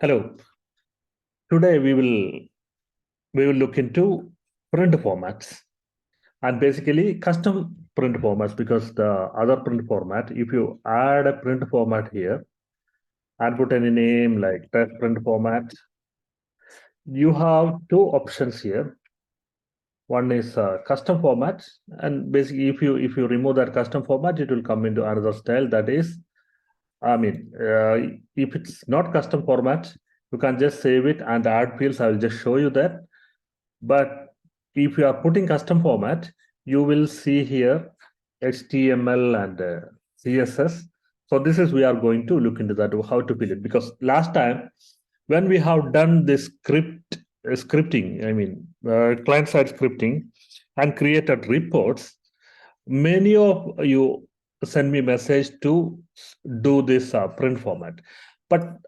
Hello. Today we will look into print formats and basically custom print formats, because the other print format, if you add a print format here and put any name like test print format, you have two options here. One is custom format, and basically if you remove that custom format, it will come into another style. That is, if it's not custom format, you can just save it and add fields. I will just show you that. But if you are putting custom format, you will see here HTML and CSS. So this is, we are going to look into that, how to fill it. Because last time when we have done this scripting, client-side scripting and created reports, many of you send me message to do this print format. But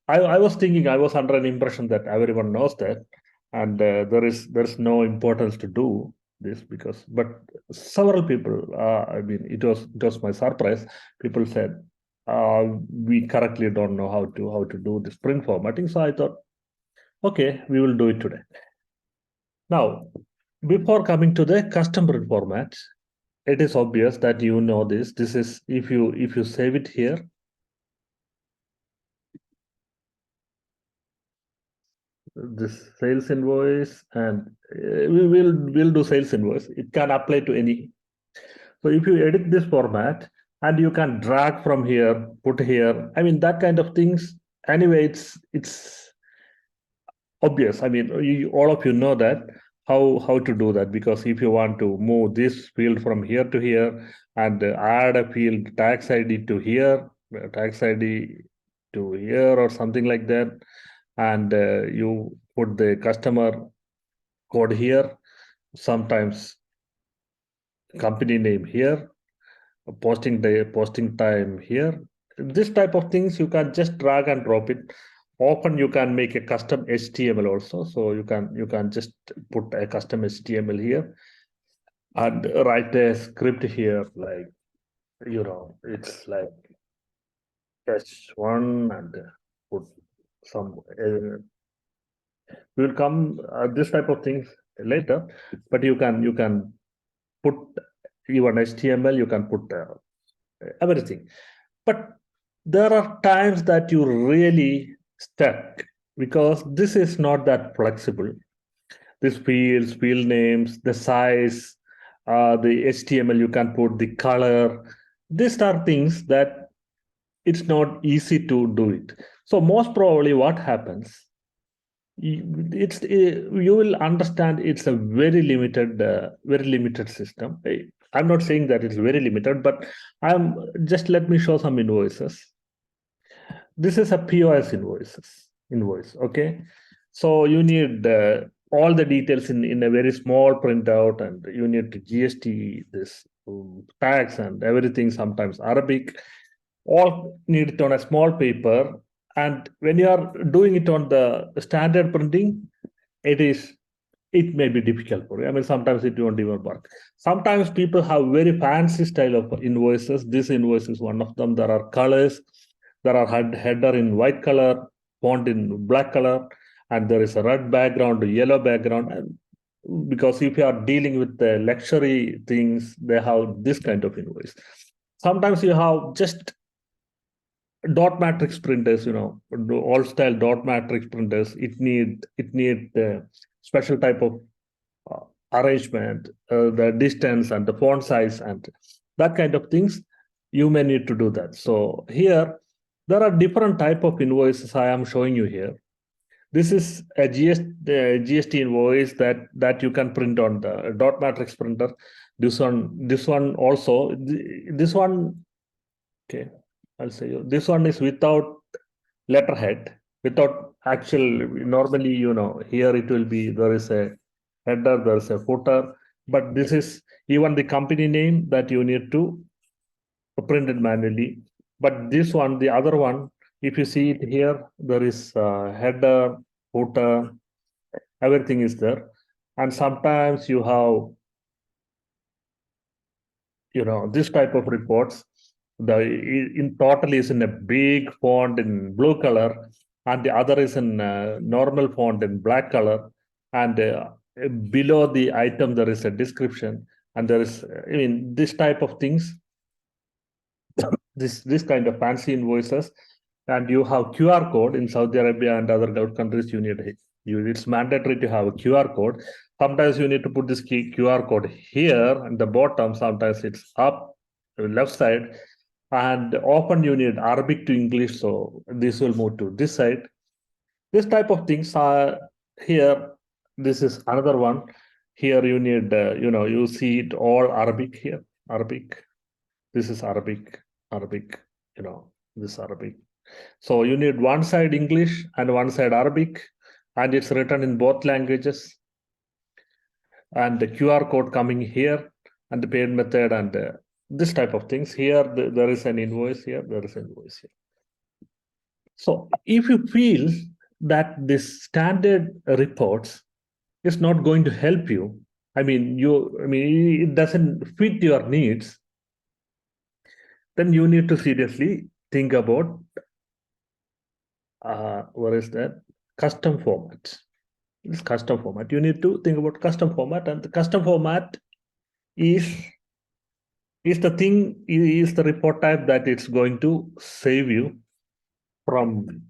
I was thinking, I was under an impression that everyone knows that, and there's no importance to do this, because but several people, it was my surprise. People said we correctly don't know how to do this print formatting. So I thought, okay, we will do it today. Now, before coming to the custom print format, it is obvious that you know this. This is, if you save it here, this sales invoice, and we'll do sales invoice. It can apply to any. So if you edit this format and you can drag from here, put here, that kind of things. Anyway, it's obvious. All of you know that how to do that, because if you want to move this field from here to here and add a field tax ID to here, tax ID to here, or something like that, and you put the customer code here, sometimes company name here, posting day, posting time here. This type of things you can just drag and drop it. Often you can make a custom HTML also, so you can just put a custom HTML here and write a script here, like it's like h1 and put some. We will come this type of things later, but you can put even HTML. You can put everything. But there are times that you really stuck, because this is not that flexible. This fields, field names, the size, the HTML you can put, the color. These are things that it's not easy to do it. So most probably what happens, you will understand it's a very limited system. I'm not saying that it's very limited, but let me show some invoices. This is a POS invoice. Okay, so you need all the details in a very small printout, and you need to GST this tax and everything, sometimes Arabic, all need it on a small paper. And when you are doing it on the standard printing, it may be difficult for you. Sometimes it won't even work. Sometimes people have very fancy style of invoices. This invoice is one of them. There are colors. There are header in white color, font in black color, and there is a red background, a yellow background. And because if you are dealing with the luxury things, they have this kind of invoice. Sometimes you have just dot matrix printers, all style dot matrix printers. It need special type of arrangement, the distance and the font size and that kind of things. You may need to do that. So here there are different type of invoices I am showing you here. This is a GST invoice that you can print on the dot matrix printer. This one also. This one, okay, I'll say you. This one is without letterhead, without actual. Normally, here it will be, there is a header, there is a footer, but this is even the company name that you need to print it manually. But this one, the other one, if you see it here, there is header, footer, everything is there. And sometimes you have, this type of reports. The in total is in a big font in blue color, and the other is in normal font in black color, and below the item there is a description, and there is, I mean, this type of things, this kind of fancy invoices, and you have QR code in Saudi Arabia and other Gulf countries. It's mandatory to have a QR code. Sometimes you need to put this QR code here at the bottom. Sometimes it's up left side, and often you need Arabic to English, so this will move to this side. This type of things are here. This is another one. Here you need, you see it all Arabic here. Arabic. This is Arabic. This Arabic. So you need one side English and one side Arabic, and it's written in both languages. And the QR code coming here, and the paid method, and this type of things. Here, there is an invoice here, there is an invoice here. So if you feel that this standard reports is not going to help you, it doesn't fit your needs, then you need to seriously think about what is that? Custom format. This custom format. You need to think about custom format, and the custom format is the report type that it's going to save you from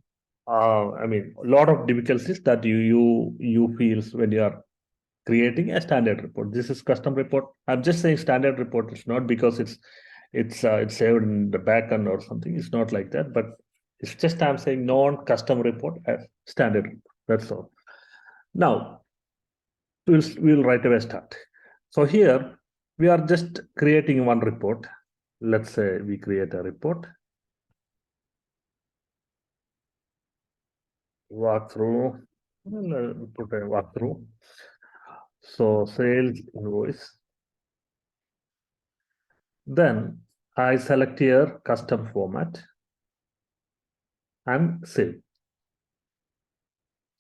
a lot of difficulties that you feel when you are creating a standard report. This is custom report. I'm just saying standard report. It's not because it's saved in the backend or something. It's not like that, but it's just I'm saying non-custom report as standard report. That's all. Now we'll right away start. So here we are just creating one report. Let's say we create a report. Walkthrough. Put a walkthrough. So sales invoice. Then I select here custom format and save.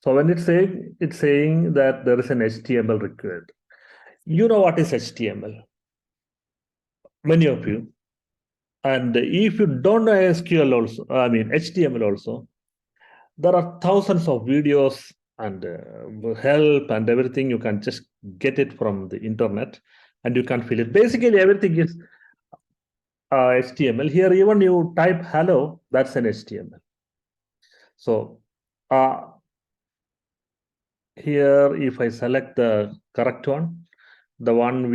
So when it's saying that there is an HTML required. You know what is HTML? Many of you. And if you don't know SQL also, HTML also, there are thousands of videos and help and everything. You can just get it from the internet and you can fill it. Basically, everything is HTML. Here, even you type hello, that's an HTML. So here, if I select the correct one, the one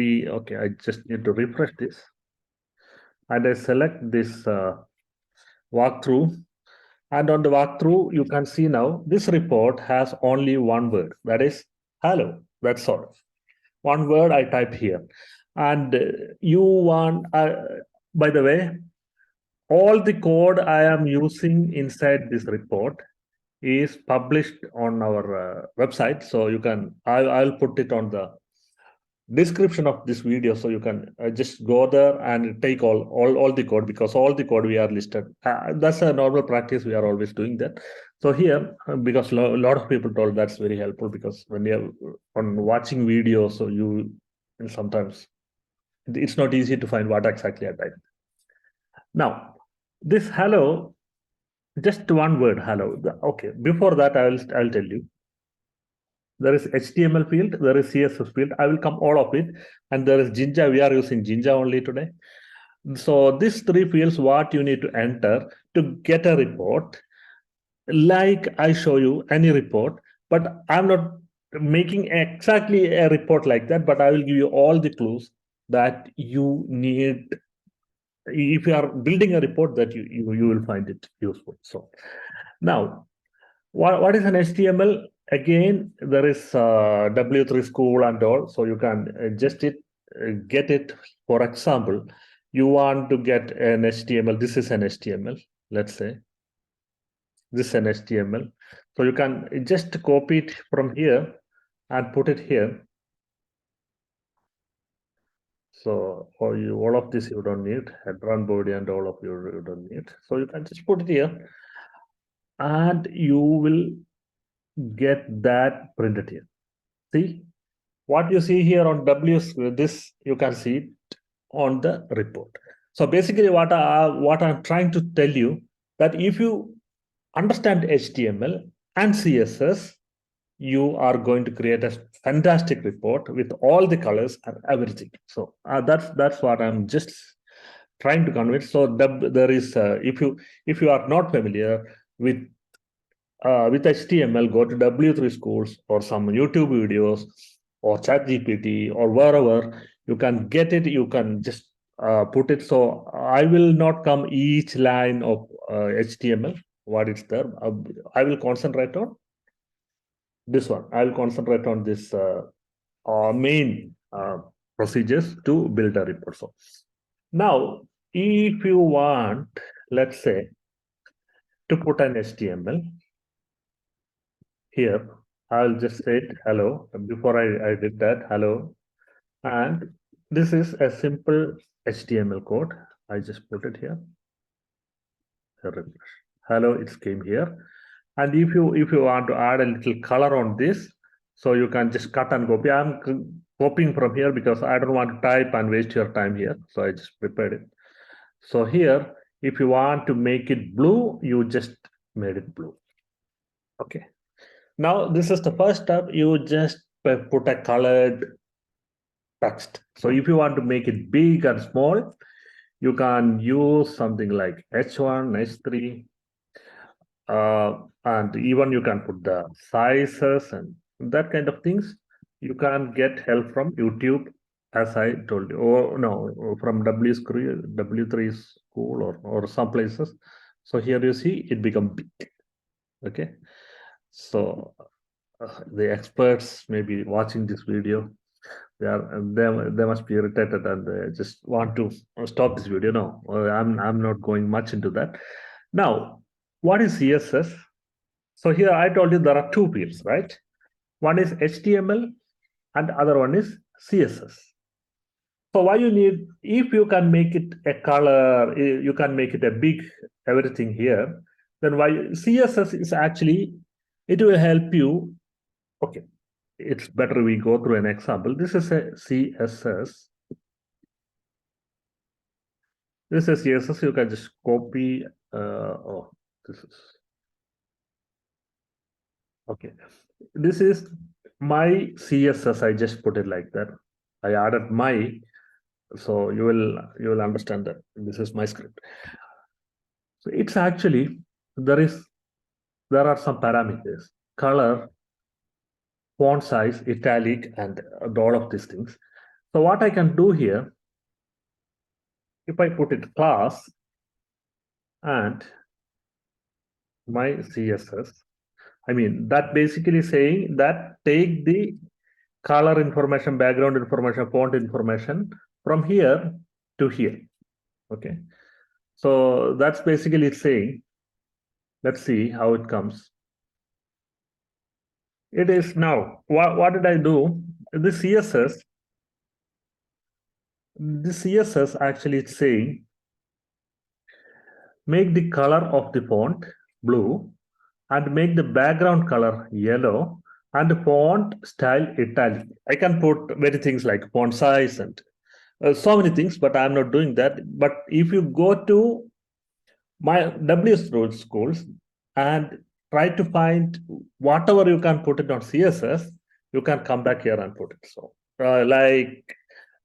I just need to refresh this. And I select this walkthrough. And on the walkthrough, you can see now this report has only one word, that is hello. That's all. One word I type here. And you want, by the way, all the code I am using inside this report is published on our website. So you can, I'll put it on the description of this video, so you can just go there and take all the code, because all the code we are listed. That's a normal practice. We are always doing that. So here, because a lot of people told that's very helpful, because when you're on watching videos, so you sometimes it's not easy to find what exactly I typed. Now, this hello, just one word hello. Okay, before that I'll tell you. There is HTML field, there is CSS field. I will come all of it. And there is Jinja. We are using Jinja only today. So these three fields, what you need to enter to get a report. Like I show you any report, but I'm not making exactly a report like that, but I will give you all the clues that you need. If you are building a report, that you will find it useful. So now, what is an HTML? Again, there is W3 school and all, so you can just get it. For example, you want to get an HTML. This is an HTML. Let's say this is an HTML. So you can just copy it from here and put it here. So for you, all of this you don't need, header and body and all of you don't need. So you can just put it here, and you will get that printed here. See what you see here on this, you can see it on the report. So basically what I'm trying to tell you, that if you understand HTML and CSS, you are going to create a fantastic report with all the colors and everything. So that's what I'm just trying to convince. So there is if you are not familiar with HTML, go to W3 Schools or some YouTube videos or ChatGPT or wherever you can get it. You can just put it. So I will not come each line of HTML, what is there. I will concentrate on this one. I will concentrate on this main procedures to build a report. So now, if you want, let's say, to put an HTML here, I'll just say hello. Before I did that, hello. And this is a simple HTML code. I just put it here. Hello, it came here. And if you want to add a little color on this, so you can just cut and copy. I'm copying from here because I don't want to type and waste your time here. So I just prepared it. So here, if you want to make it blue, you just made it blue. Okay. Now this is the first step. You just put a colored text. So if you want to make it big and small, you can use something like H1, H3, and even you can put the sizes and that kind of things. You can get help from YouTube, as I told you, or no, from W3 school or some places. So here you see it become big. Okay, so the experts may be watching this video. They must be irritated and they just want to stop this video. No, I'm not going much into that. Now, what is CSS? So here I told you there are two fields, right? One is HTML and other one is CSS. So why you need, if you can make it a color, you can make it a big everything here, then why CSS is actually, it will help you. Okay, it's better we go through an example. This is a CSS. This is CSS, you can just copy, this is, okay. This is my CSS, I just put it like that. I added my, so you will understand that this is my script. So it's actually, there are some parameters, color, font size, italic, and all of these things. So what I can do here, if I put it class and my CSS, I mean, that basically saying that take the color information, background information, font information from here to here. Okay. So that's basically saying, let's see how it comes. It is now, what did I do? The CSS actually is saying, make the color of the font blue and make the background color yellow and the font style italic. I can put many things like font size and so many things, but I'm not doing that. But if you go to my W schools and try to find whatever you can put it on CSS, you can come back here and put it. So like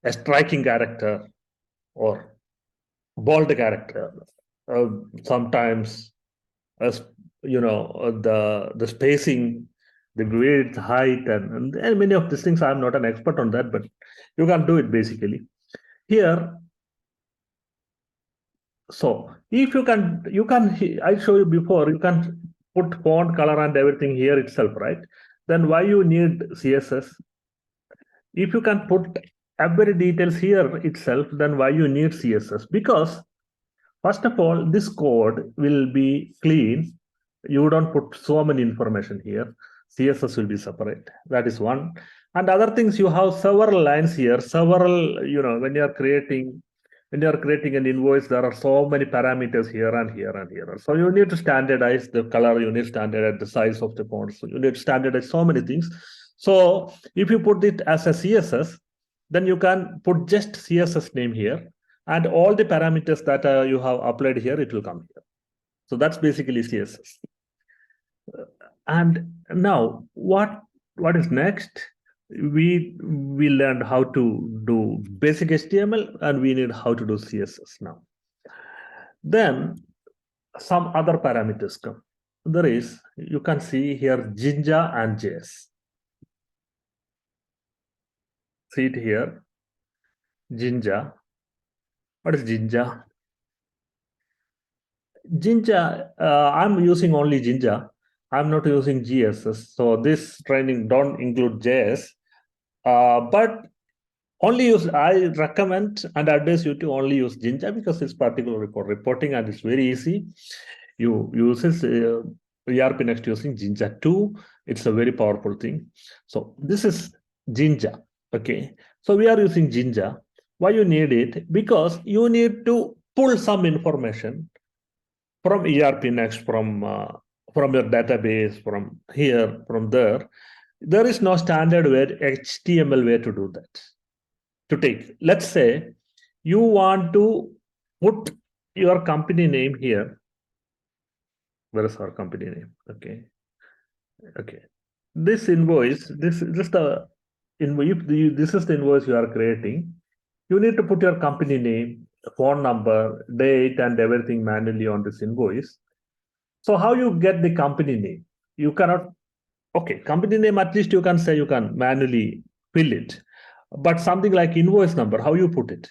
a striking character or bold character, sometimes as the spacing, the width, height, and many of these things. I'm not an expert on that, but you can do it basically here. So if you can, I show you before, you can put font color and everything here itself, right? Then why you need CSS? If you can put every details here itself, then why you need CSS? Because first of all, this code will be clean. You don't put so many information here. CSS will be separate. That is one. And other things, you have several lines here, several, when you're creating an invoice, there are so many parameters here and here and here. So you need to standardize the color, you need to standardize the size of the font. So you need to standardize so many things. So if you put it as a CSS, then you can put just CSS name here, and all the parameters that you have applied here, it will come here. So that's basically CSS. And now what is next? We learned how to do basic HTML, and we need how to do CSS now. Then some other parameters come. There is, you can see here, Jinja and JS. See it here, Jinja. What is Jinja? Jinja, I'm using only Jinja. I'm not using GSS. So this training don't include JS. But only use, I recommend and advise you to only use Jinja because it's particularly for reporting and it's very easy. You use this ERPNext using Jinja 2. It's a very powerful thing. So this is Jinja. Okay. So we are using Jinja. Why you need it? Because you need to pull some information from ERPNext, from your database, from here, from there. There is no standard way, HTML way to do that. To take, let's say you want to put your company name here. Where is our company name? Okay. Okay. This invoice, this is the invoice. This is the invoice you are creating. You need to put your company name, phone number, date, and everything manually on this invoice. So how you get the company name? You cannot. Okay, company name, at least you can say you can manually fill it. But something like invoice number, how you put it?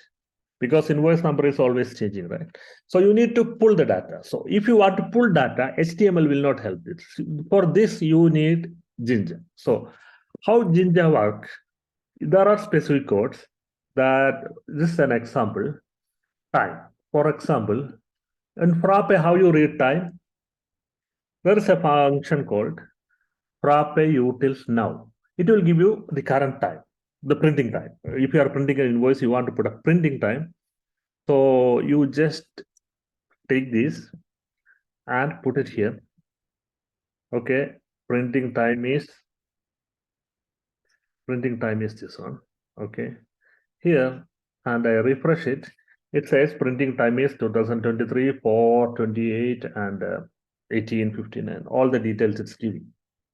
Because invoice number is always changing, right? So you need to pull the data. So if you want to pull data, HTML will not help it. For this, you need Jinja. So how Jinja works? There are specific codes that, this is an example, time. For example, in Frappe, how you read time? There is a function called Frappe utils now. It will give you the current time, the printing time. If you are printing an invoice, you want to put a printing time. So you just take this and put it here. Okay, printing time is this one. Okay, here, and I refresh it. It says printing time is 2023, 428, and 1859. All the details it's giving.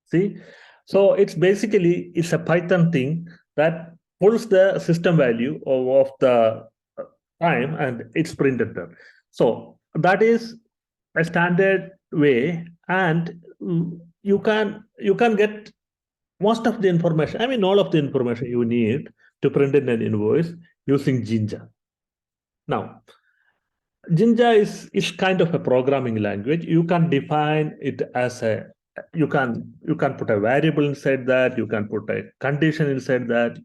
See, so it's a Python thing that pulls the system value of the time and it's printed there. So that is a standard way, and you can get most of the information. I mean, all of the information you need to print in an invoice using Jinja. Now, Jinja is kind of a programming language. You can define it as a, you can put a variable inside that. You can put a condition inside that.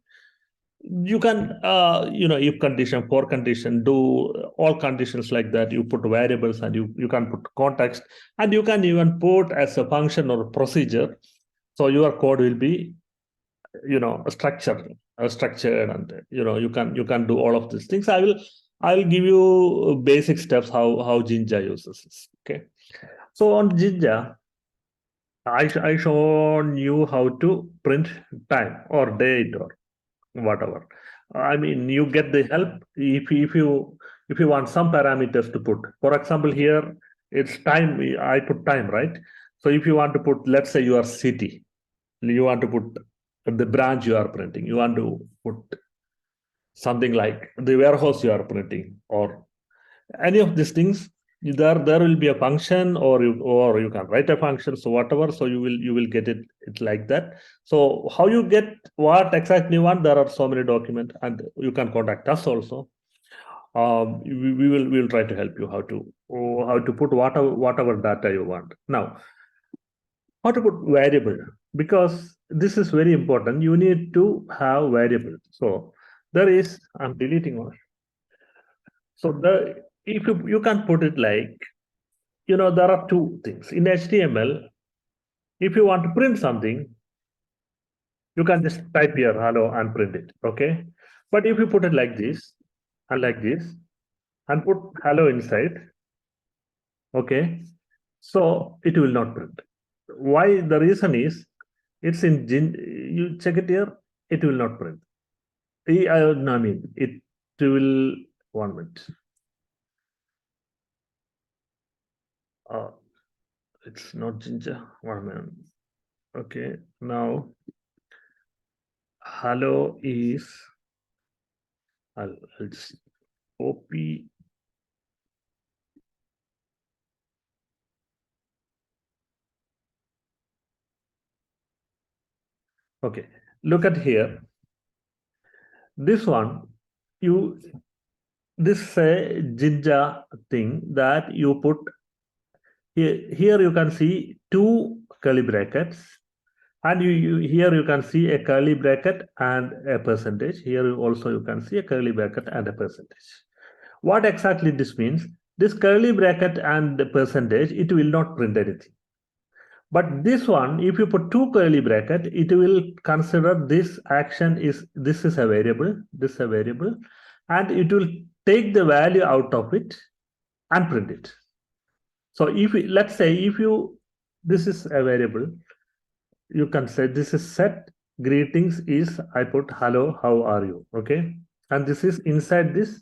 You can if condition, for condition, do all conditions like that. You put variables and you can put context, and you can even put as a function or a procedure. So your code will be structured, and you can do all of these things. I'll give you basic steps how Jinja uses this. Okay, so on Jinja, I shown you how to print time or date or whatever. I mean, you get the help if you want some parameters to put. For example, here it's time. I put time, right? So if you want to put, let's say, your city, you want to put the branch you are printing, you want to put something like the warehouse you are printing, or any of these things. There will be a function, or you can write a function, so whatever. So you will get it like that. So how you get what exactly you want, there are so many documents, and you can contact us also. We will try to help you how to put whatever data you want. Now, how to put variable, because this is very important. You need to have variable. So there is, I'm deleting one. So if you can put it like, there are two things in HTML. If you want to print something, you can just type here hello and print it. Okay, but if you put it like this and like this and put hello inside, okay, so it will not print. Why? The reason is, it's in you check it here, it will not print. I mean, it will, 1 minute. uh, it's not Jinja. 1 minute. Okay, now hello is, I'll just copy. Okay, look at here. This one, you this Jinja thing that you put here you can see two curly brackets, and here you can see a curly bracket and a percentage. Here also you can see a curly bracket and a percentage. What exactly this means? This curly bracket and the percentage, it will not print anything. But this one, if you put two curly bracket, it will consider this action is, this is a variable, this is a variable, and it will take the value out of it and print it. So if let's say if you, this is a variable, you can say this is set greetings is, I put hello, how are you? Okay. And this is inside this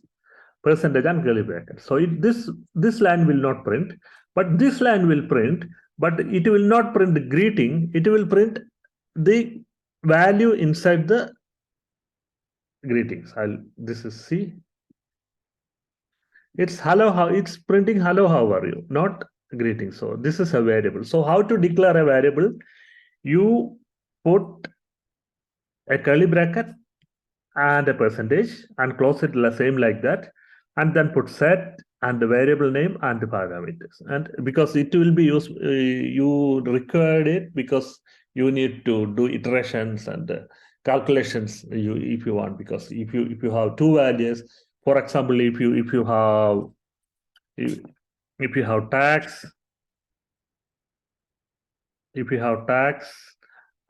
percentage and curly bracket. So this line will not print, but this line will print, but it will not print the greeting, it will print the value inside the greetings. This is C. It's hello, how it's printing hello, how are you, not greeting. So this is a variable. So how to declare a variable? You put a curly bracket and a percentage and close it the same like that, and then put set and the variable name and the parameters. And because it will be used, you required it because you need to do iterations and calculations if you want, because if you have two values, for example, if you have tax, if you have tax,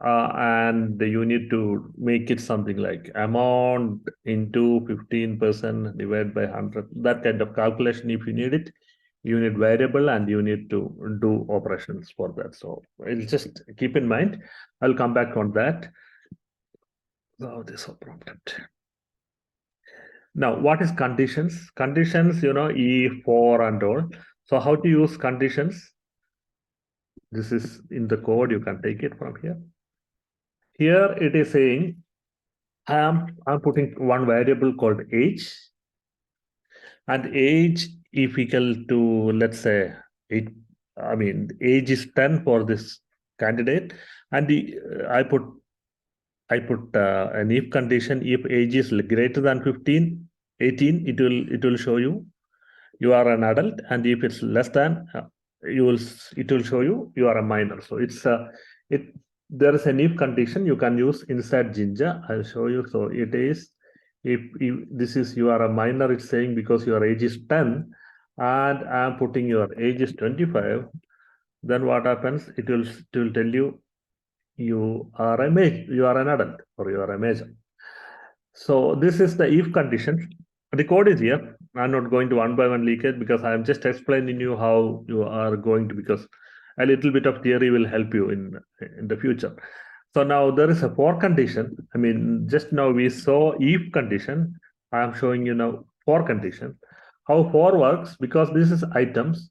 and you need to make it something like amount into 15% divided by 100, that kind of calculation, if you need it, you need variable and you need to do operations for that. So I'll just keep in mind, I'll come back on that. Oh, this is prompted. Now, what is conditions? Conditions, if, for, and all. So how to use conditions? This is in the code, you can take it from here. Here it is saying, I'm putting one variable called age, and age if equal to, let's say, age is 10 for this candidate, and I put an if condition. If age is greater than 18, it will show you are an adult, and if it's less than, it will show you are a minor. So it there is an if condition you can use inside Jinja. I'll show you. So it is, if this is you are a minor, it's saying because your age is 10 and I'm putting your age is 25, then what happens? It will tell you you are an adult or you are a major. So this is the if condition. The code is here. I'm not going to one by one leak it because I'm just explaining you how you are going to, because a little bit of theory will help you in the future. So now there is a for condition. Just now we saw if condition. I am showing you now for condition. How for works, because this is items,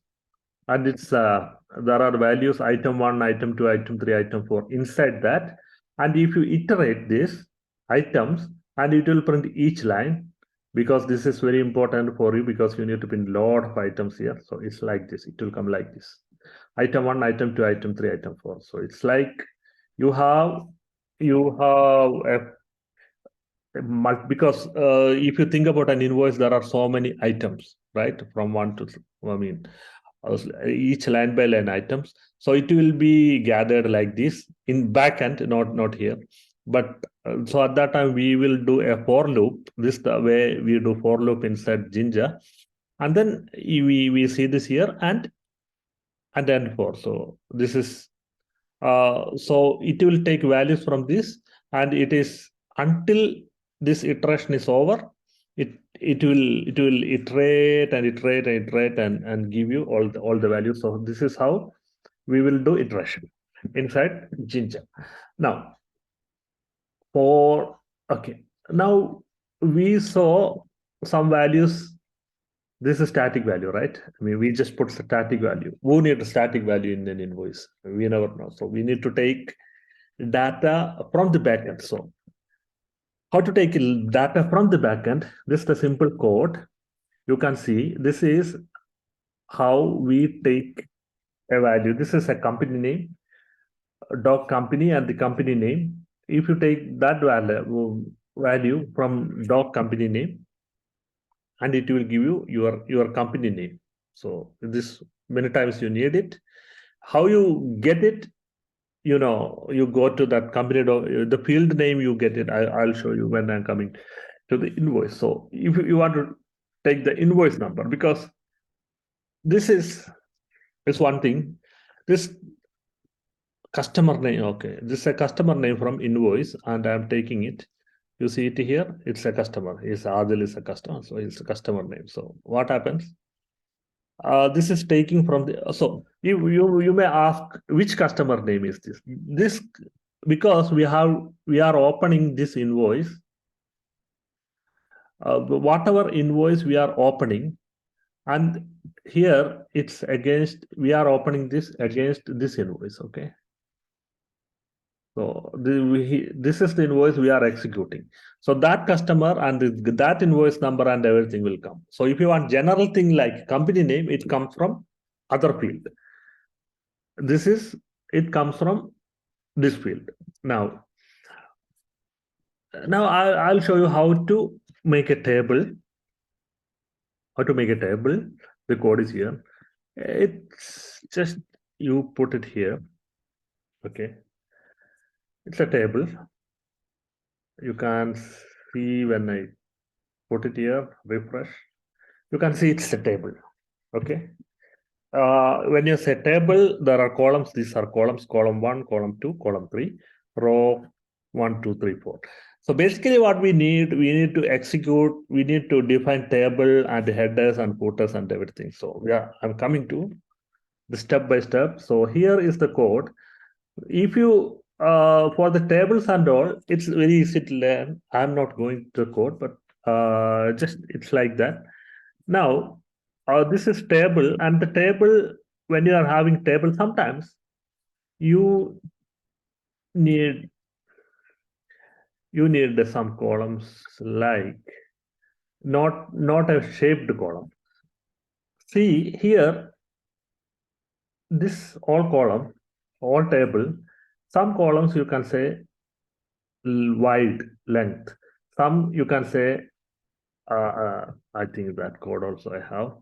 and it's there are values item 1, item 2, item 3, item 4 inside that. And if you iterate this items, and it will print each line, because this is very important for you, because you need to print lot of items here. So it's like this, it will come like this: item 1, item 2, item 3, item 4. So it's like you have because if you think about an invoice, there are so many items, right? From one to, each line by line items. So it will be gathered like this in backend, not here. But so at that time we will do a for loop. This is the way we do for loop inside Jinja, and then we see this here and then for. So this is so it will take values from this, and it is until this iteration is over. It will iterate and iterate and iterate and give you all the values. So this is how we will do iteration inside Jinja. Now now we saw some values. This is static value, right? We just put static value. Who need a static value in an invoice? We never know. So we need to take data from the backend. So how to take data from the backend? This is a simple code. You can see this is how we take a value. This is a company name, a dog company, and the company name. If you take that value from dog company name, and it will give you your company name. So this many times you need it. How you get it? You go to that company, the field name, you get it. I'll show you when I'm coming to the invoice. So if you want to take the invoice number, because this is one thing. This customer name, okay, this is a customer name from invoice, and I'm taking it. You see it here, it's a customer. Adil is a customer, so it's a customer name. So what happens? This is taking from the, so you may ask, which customer name is this? This, because we are opening this invoice, whatever invoice we are opening, and here it's against, we are opening this against this invoice. Okay, so this is the invoice we are executing. So that customer and that invoice number and everything will come. So if you want general thing like company name, it comes from other field. It comes from this field. Now I'll show you how to make a table. How to make a table. The code is here. It's just, you put it here. Okay, it's a table. You can see when I put it here, refresh, you can see it's a table. Okay, when you say table, there are columns. These are columns: column 1, column 2, column 3, row 1, 2, 3, 4. So basically what we need to execute, we need to define table and headers and footers and everything. So yeah, I'm coming to the step by step. So here is the code. If you for the tables and all, it's very easy to learn. I'm not going to code, but just it's like that. Now this is table, and the table, when you are having table, sometimes you need some columns, like not a shaped column. See here, this all column, all table, some columns you can say wide length, some you can say I think that code also I have.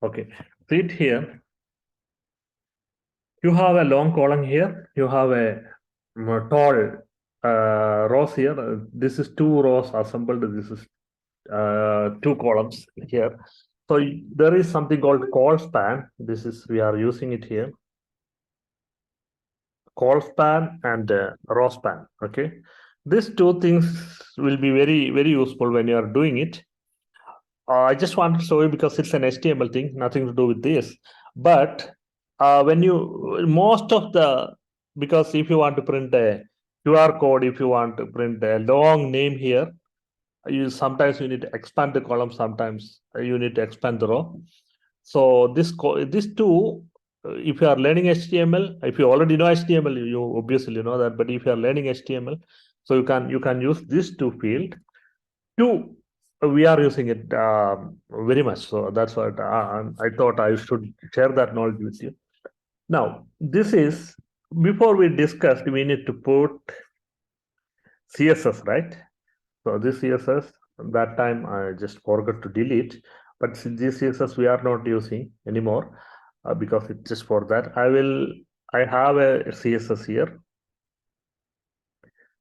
Okay, see it here. You have a long column here. You have a tall rows here. This is 2 rows assembled. This is 2 columns here. So there is something called call span. This is, we are using it here. Call span and row span. Okay, these two things will be very useful when you are doing it. I just want to show you because it's an HTML thing, nothing to do with this. But when you, most of the, because if you want to print a QR code, if you want to print a long name here, sometimes you need to expand the column, sometimes you need to expand the row. So these two, if you are learning HTML, if you already know HTML, you obviously know that. But if you are learning HTML, so you can use these two field. Two, we are using it very much. So that's what I thought I should share that knowledge with you. Now, this is, before we discussed, we need to put CSS, right? So this CSS, that time I just forgot to delete, but this CSS we are not using anymore because it's just for that. I have a CSS here.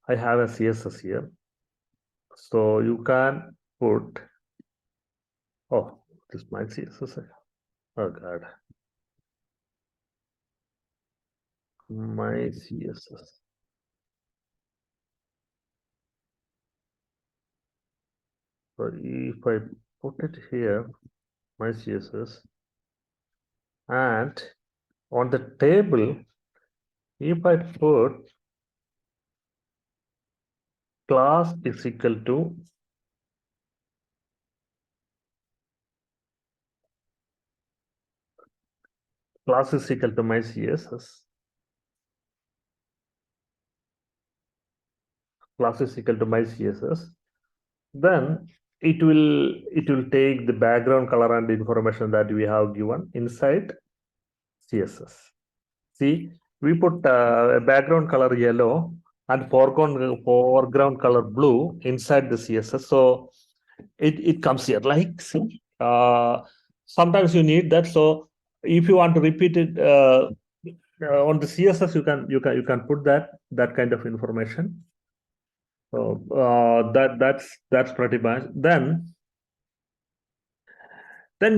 I have a CSS here. So you can put, oh, this is my CSS. Oh God. My CSS. So if I put it here, my CSS, and on the table, if I put class is equal to my CSS. Class is equal to my CSS. Then it will take the background color and information that we have given inside CSS. See, we put a background color yellow and foreground color blue inside the CSS. So it comes here like, see, sometimes you need that. So if you want to repeat it on the CSS, you can put that kind of information. So that's pretty much. Then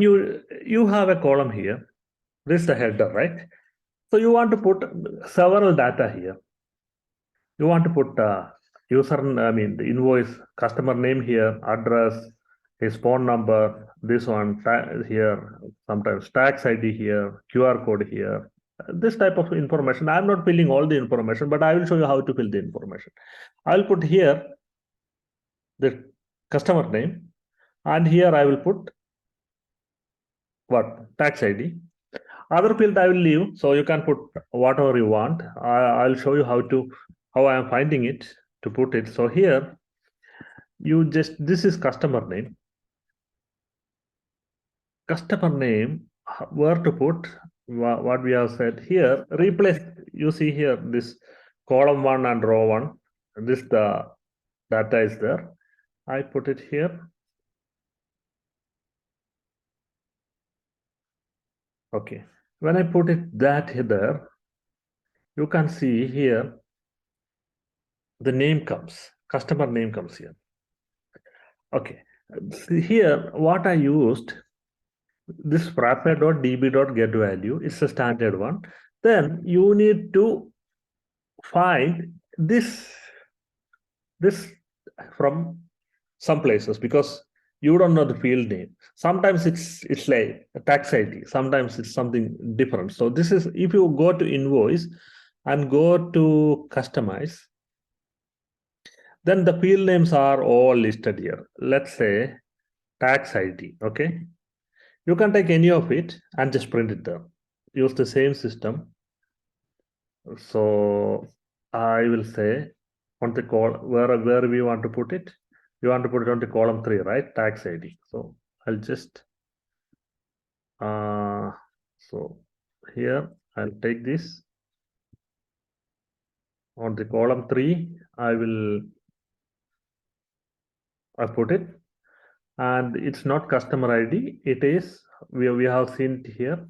you have a column here. This is the header, right? So you want to put several data here. You want to put the invoice, customer name here, address, his phone number, this one here, sometimes tax ID here, QR code here, this type of information. I'm not filling all the information, but I will show you how to fill the information. I'll put here the customer name, and here I will put what? Tax ID. Other field I will leave, so you can put whatever you want. I'll show you how I am finding it to put it. So here this is customer name. Customer name, where to put what we have said here. Replace. You see here this column 1 and row 1. The data is there. I put it here. Okay. When I put it there, you can see here the name comes. Customer name comes here. Okay. See here, what I used, this wrapper.db.getValue is a standard one. Then you need to find this from some places, because you don't know the field name. Sometimes it's like a tax ID. Sometimes it's something different. So this is, if you go to invoice and go to customize, then the field names are all listed here. Let's say tax ID. Okay. You can take any of it and just print it there. Use the same system. So I will say on the where we want to put it. You want to put it on the column 3, right? Tax ID. So I'll just so here I'll take this on the column 3. I put it, and it's not customer ID. It is, we have seen it here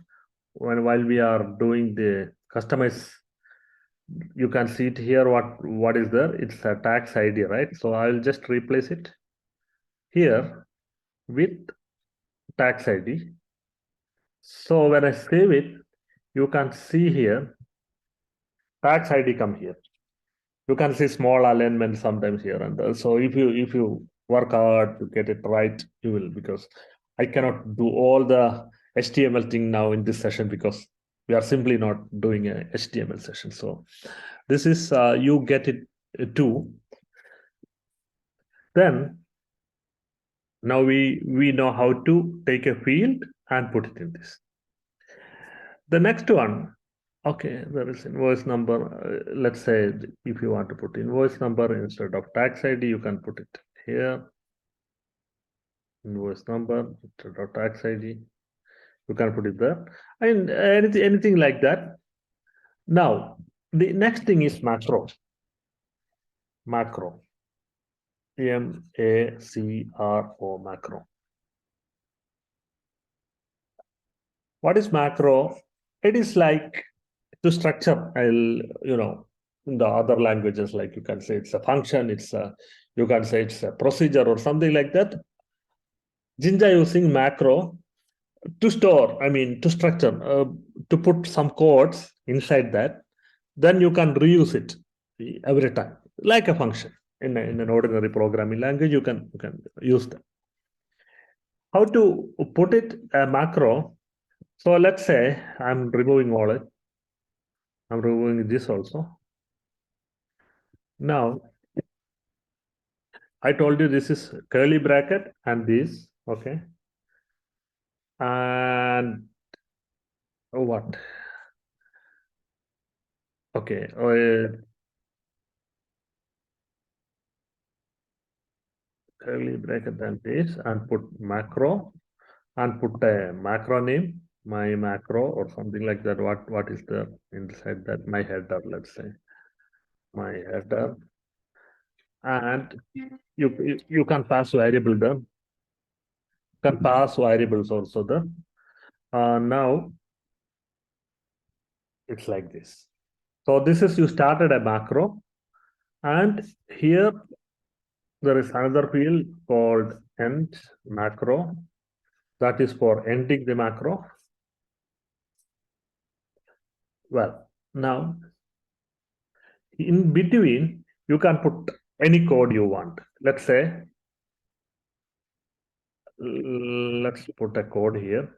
while we are doing the customize. You can see it here. What is there? It's a tax ID, right? So I'll just replace it here with tax ID. So when I save it, you can see here tax ID come here. You can see small alignment sometimes here and there. So if you work hard to get it right, you will, because I cannot do all the HTML thing now in this session, because we are simply not doing a HTML session. So this is you get it too. Then now we know how to take a field and put it in this. The next one, okay, there is invoice number. Let's say if you want to put invoice number instead of tax ID, you can put it here. Invoice number instead of tax ID, you can put it there. And anything like that. Now, the next thing is macro. Macro. MACRO, macro. What is macro? It is like to structure. In the other languages, like you can say it's a function, you can say it's a procedure or something like that. Jinja using macro to store, to structure, to put some codes inside that. Then you can reuse it every time, like a function. In an ordinary programming language, you can use that. How to put it a macro? So let's say I'm removing all it. I'm removing this also. Now I told you this is curly bracket and this, okay. And what? Okay. Curly bracket and this, and put macro, and put a macro name, my macro or something like that. What is the inside that? My header, let's say. My header. And you can pass variable there. Can pass variables also there. Now it's like this. So this is you started a macro, and here there is another field called end macro. That is for ending the macro. Well, now in between you can put any code you want. Let's say let's put a code here.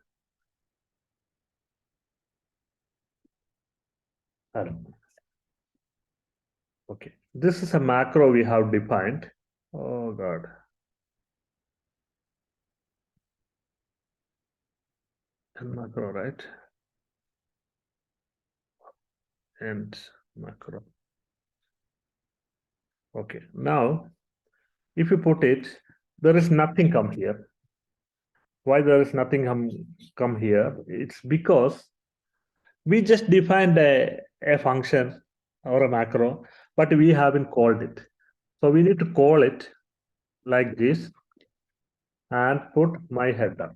Okay, this is a macro we have defined. Oh God. And macro, right? And macro. Okay, now if you put it, there is nothing come here. Why there is nothing come here? It's because we just defined a function or a macro, but we haven't called it. So we need to call it like this and put my header.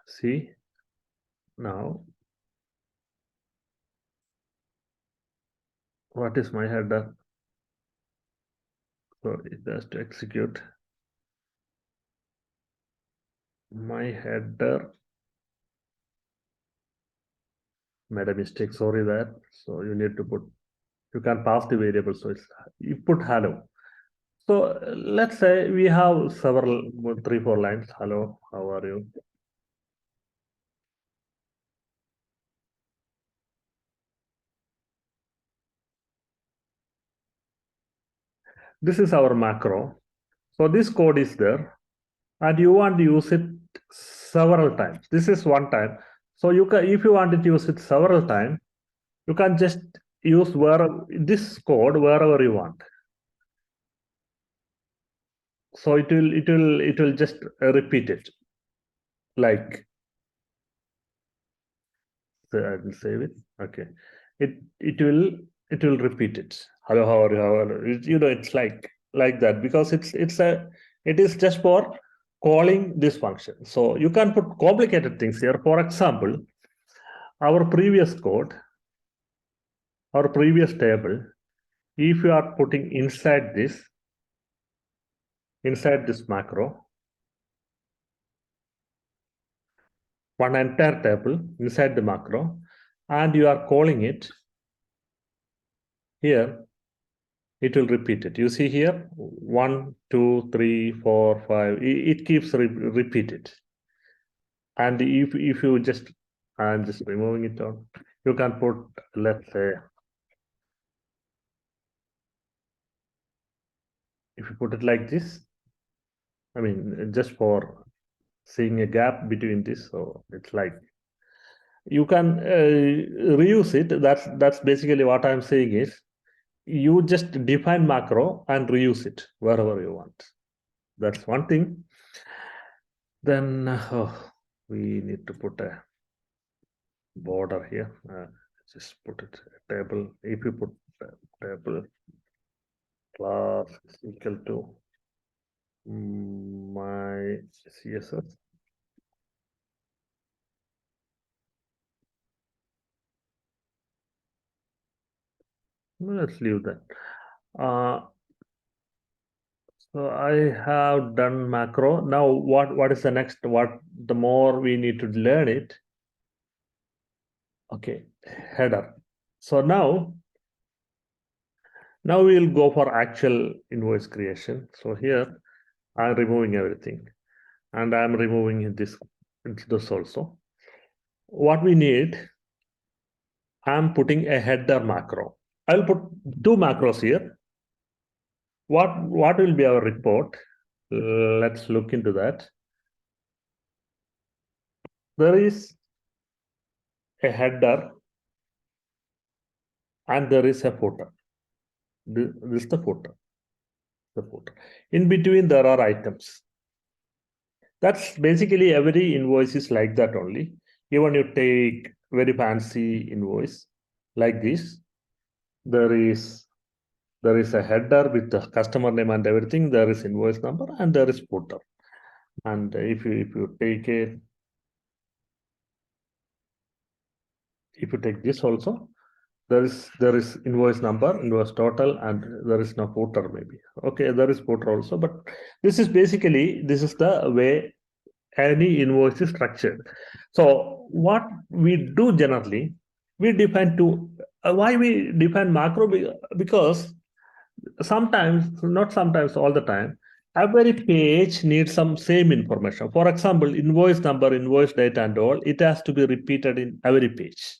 See, now what is my header? So it has to execute. My header made a mistake, sorry that. So you need to put, you can pass the variable, so it's, you put hello. So let's say we have several 3-4 lines. Hello, how are you? This is our macro. So this code is there, and you want to use it several times. This is one time. So you can, if you want to use it several times, you can just use this code wherever you want. So it will just repeat it like. So I will save it. Okay, it will repeat it. Hello, how are you? How are you? You know, it's like that because it is just for calling this function. So you can put complicated things here. For example, our previous code, our previous table, if you are putting inside this macro, one entire table inside the macro, and you are calling it here, it will repeat it. You see here, 1, 2, 3, 4, 5. It keeps repeated. And if you just, I'm just removing it out. You can put, let's say, if you put it like this, I mean, just for seeing a gap between this, so it's like you can reuse it. That's basically what I'm saying is you just define macro and reuse it wherever you want. That's one thing. Then we need to put a border here. Just put it table. If you put table class is equal to my CSS. Let's leave that. So I have done macro. Now what is the next? What the more we need to learn it? Okay, header. So now we will go for actual invoice creation. So here I'm removing everything, and I'm removing this also. What we need, I'm putting a header macro. I'll put 2 macros here. what will be our report? Let's look into that. There is a header and there is a footer. This is the footer. The footer. In between, there are items. That's basically every invoice is like that only. Even you take very fancy invoice like this, there is a header with the customer name and everything. There is invoice number and there is footer. And if you take this also, there is invoice number, invoice total, and there is no footer maybe. Okay, there is footer also, but this is the way any invoice is structured. So what we do generally, we define why we define macro, because sometimes, not sometimes, all the time, every page needs some same information. For example, invoice number, invoice date, and all, it has to be repeated in every page.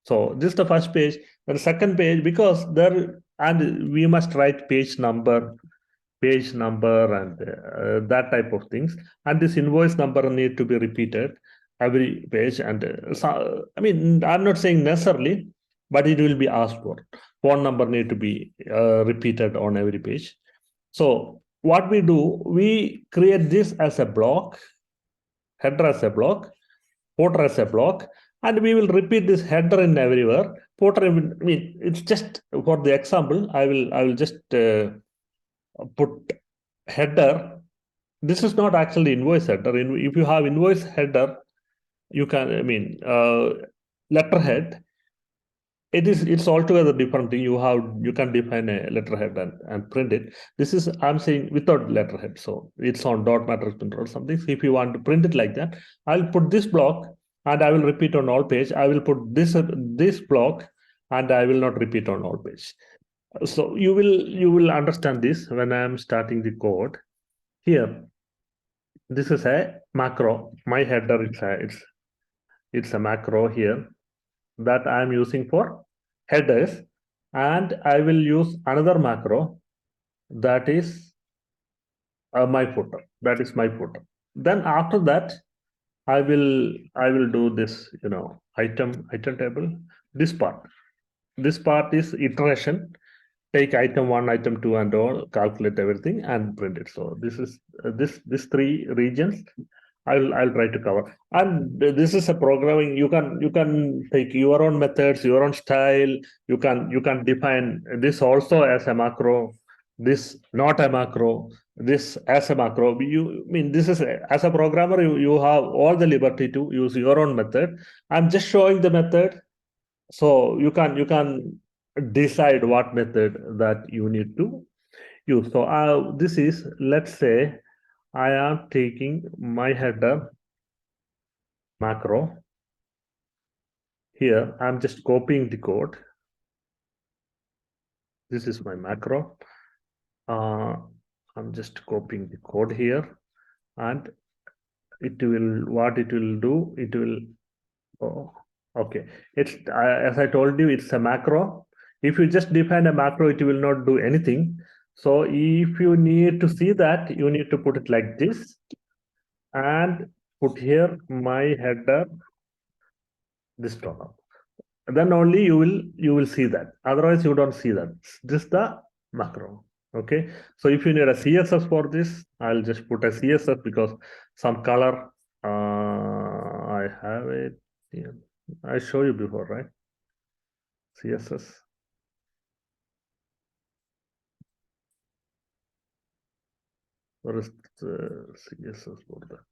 So this is the first page. The second page, because there, and we must write page number, and that type of things. And this invoice number need to be repeated every page. And so, I mean, I'm not saying necessarily, but it will be asked for. Phone number need to be repeated on every page. So what we do, we create this as a block, header as a block, footer as a block, and we will repeat this header in everywhere. Footer, I mean, it's just for the example. I will just put header. This is not actually invoice header. If you have invoice header, you can, I mean, letterhead. It's altogether different thing. You can define a letterhead and print it. This is, I'm saying, without letterhead. So it's on dot matrix printer or something. So if you want to print it like that, I'll put this block and I will repeat on all page. I will put this block and I will not repeat on all page. So you will understand this when I am starting the code. Here, this is a macro. My header, it's a macro here that I am using for headers, and I will use another macro that is my footer. That is my footer. Then after that, I will do this, item table. This part is iteration. Take item 1, item 2, and all, calculate everything and print it. So this is this three regions I'll try to cover. And this is a programming. You can take your own methods, your own style. You can define this also as a macro, this not a macro, this as a macro. You, I mean, this is as a programmer, you have all the liberty to use your own method. I'm just showing the method, so you can decide what method that you need to use. So this is, let's say I am taking my header macro. Here I'm just copying the code. This is my macro. I'm just copying the code here, and it will do, it will, oh, okay, it's as I told you, it's a macro. If you just define a macro, it will not do anything. So if you need to see that, you need to put it like this and put here my header, this total. Then only you will see that. Otherwise, you don't see that. This is the macro. Okay. So if you need a CSS for this, I'll just put a CSS because some color. I have it. Yeah. I show you before, right? CSS. Where is the CSS for that?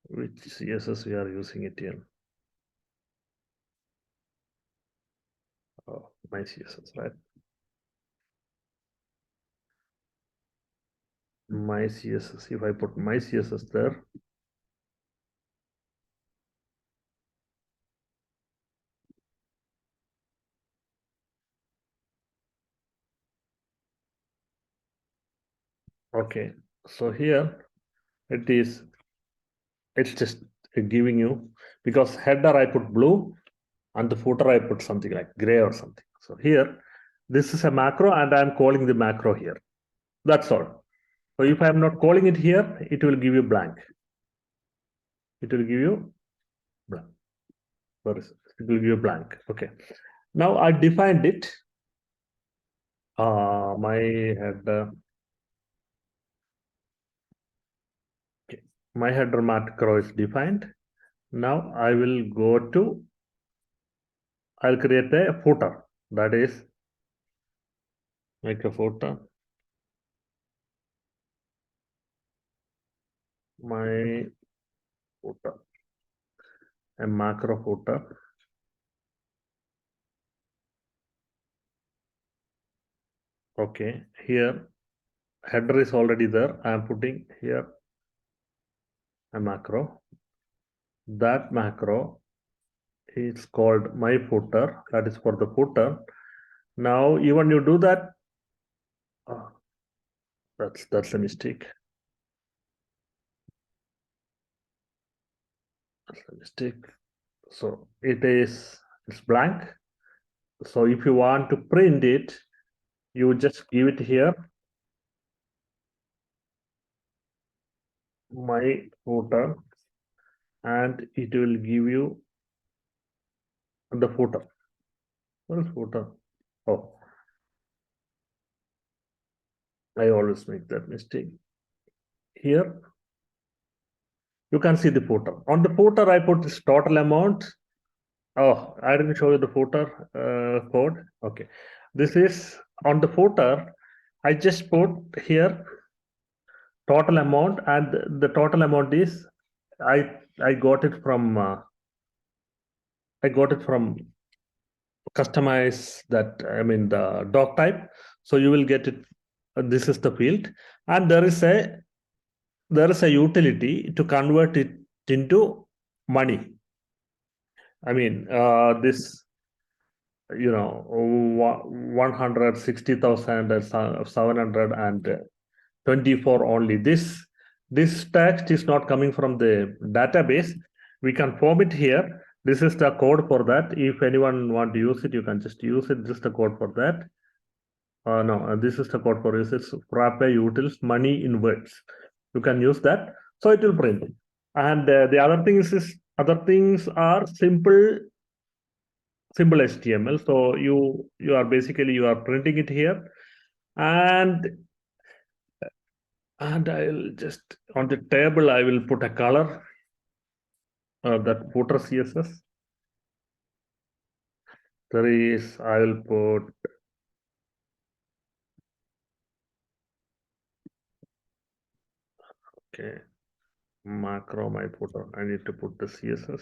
Which CSS we are using it in? Oh, my CSS, right? My CSS. If I put my CSS there, okay. So here it's just giving you, because header I put blue and the footer I put something like gray or something. So here This is a macro and I'm calling the macro here. That's all. So if I'm not calling it here, it will give you blank. It will give you blank. Where is it? It will give you blank. Okay. Now I defined it. My header. Okay. My header macro is defined. Now I will go to, I'll create a footer. That is, make a footer. My footer. A macro footer. Okay. Here, header is already there. I am putting here a macro. That macro is called my footer. That is for the footer. Now, even you do that, that's a mistake. That's a mistake. So it's blank. So if you want to print it, you just give it here. My footer, and it will give you the footer. What is footer? Oh, I always make that mistake. Here, you can see the footer. On the footer, I put this total amount. Oh, I didn't show you the footer code. Okay. This is on the footer. I just put here total amount, and the total amount is I got it from customize that, I mean the doc type. So you will get it. This is the field, and there is a utility to convert it into money. I mean this, 160,724 only. This text is not coming from the database. We can form it here. This is the code for that. If anyone want to use it, you can just use it. This is the code for that. No, this is the code for use. It's frappe utils money in words. You can use that. So it will print. And the other things are simple HTML. So you are basically you are printing it here, and I'll just on the table I will put a color, that footer CSS. I will put, okay, macro my footer. I need to put the CSS.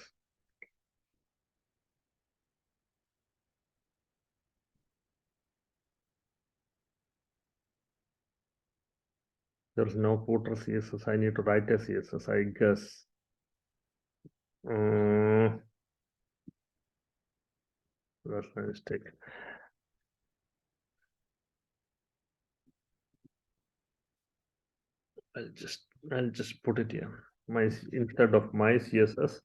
There's no footer CSS. I need to write a CSS, I guess. That's my mistake. I'll just put it here. Instead of my CSS,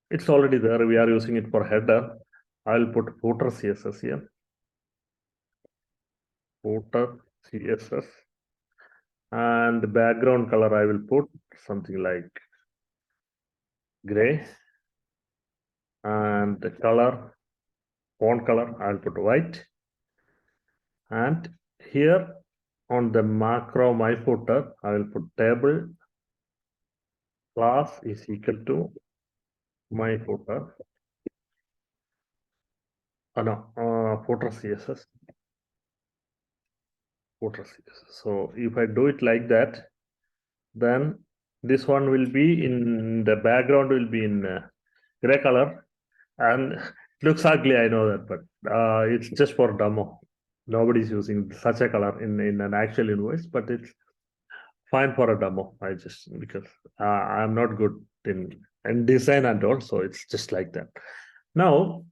it's already there. We are using it for header. I'll put footer CSS here. Footer CSS. And the background color I will put something like gray. And the color, font color, I'll put white. And here on the macro my footer, I will put table class is equal to my footer. Footer CSS. Footer CSS. So if I do it like that, then this one will be in the background will be in gray color, and it looks ugly, I know that, but it's just for demo. Nobody's using such a color in an actual invoice, but it's fine for a demo. I just because I'm not good in design and all, so it's just like that. Now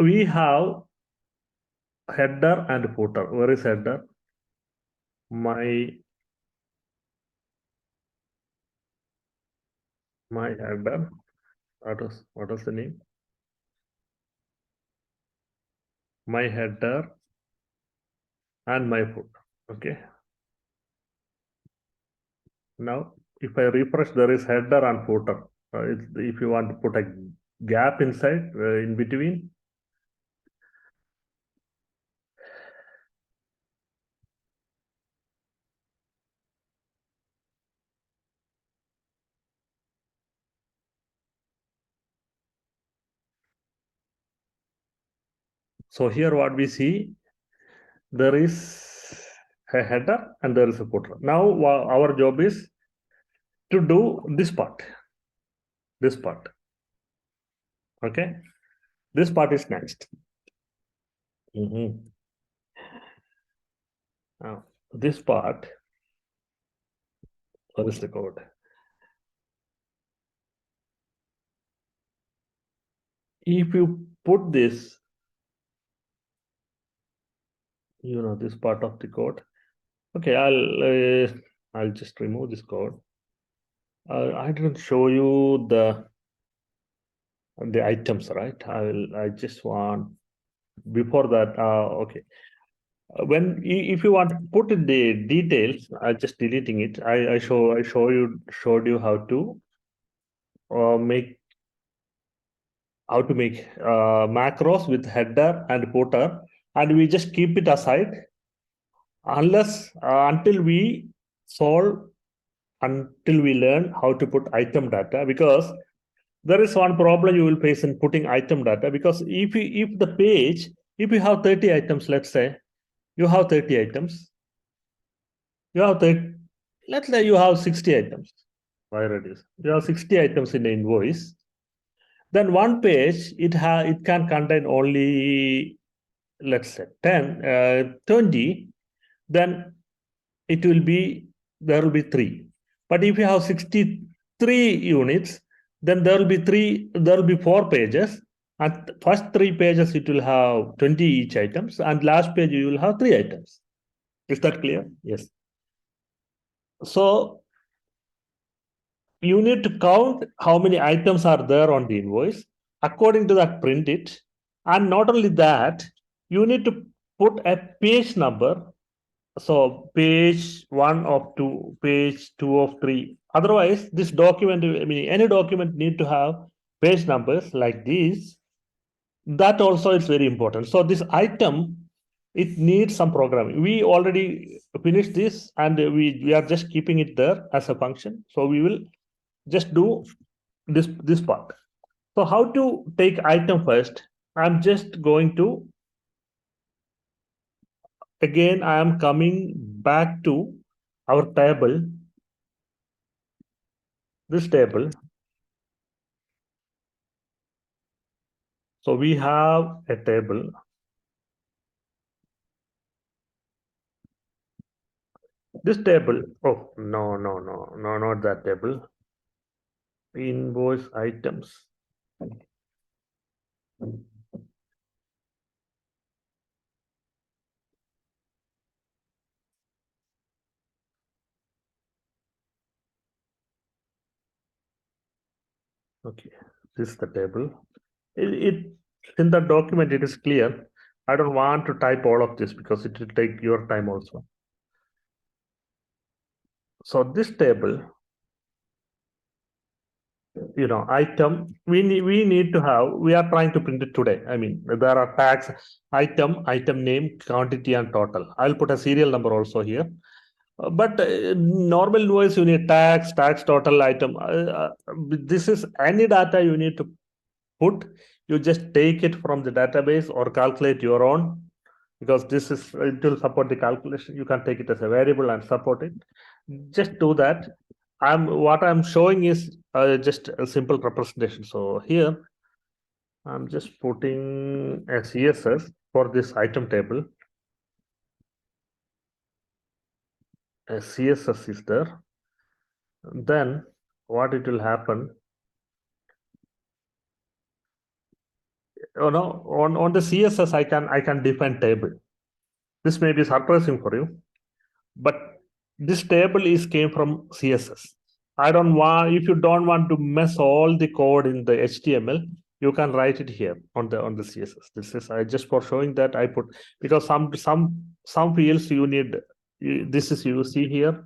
we have header and footer. Where is header? My header. What is the name? My header and my footer. Okay. Now, if I refresh, there is header and footer. If you want to put a gap inside, in between. So here what we see, there is a header and there is a footer. Now our job is to do this part. This part. Okay. This part is next. Now, this part, what is the code? If you put this, this part of the code. Okay, I'll just remove this code. I didn't show you the items, right? I just want before that. Okay. If you want to put in the details, I'm just deleting it. I showed you how to make macros with header and footer, and we just keep it aside until we solve, until we learn how to put item data, because there is one problem you will face in putting item data. Because if you have 30 items, let's say you have 30 items, let's say you have 60 items. Why reduce? You have 60 items in the invoice. Then one page, it can contain only, let's say 20. Then there will be 3. But if you have 63 units, then there will be 4 pages. And first 3 pages, it will have 20 each items. And last page, you will have 3 items. Is that clear? Yes. So you need to count how many items are there on the invoice. According to that, print it. And not only that, you need to put a page number. So page 1 of 2, page 2 of 3. Otherwise, this document, any document need to have page numbers like these. That also is very important. So this item, it needs some programming. We already finished this, and we are just keeping it there as a function. So we will just do this part. So how to take item first? I'm just going to, again, I am coming back to our table, this table. So we have a table. This table, oh, no, not that table. Invoice items. Okay, this is the table. In the document, it is clear. I don't want to type all of this because it will take your time also. So this table, item, we need to have, we are trying to print it today. There are tags, item name, quantity, and total. I'll put a serial number also here. But normal invoice, you need tax, total, item. This is any data you need to put. You just take it from the database or calculate your own, because it will support the calculation. You can take it as a variable and support it. Just do that. What I'm showing is just a simple representation. So here, I'm just putting a CSS for this item table. A CSS is there. Then what it will happen? On the CSS, I can define table. This may be surprising for you, but this table came from CSS. If you don't want to mess all the code in the HTML, you can write it here on the CSS. This is I just for showing that I put, because some fields you need, this is you see here,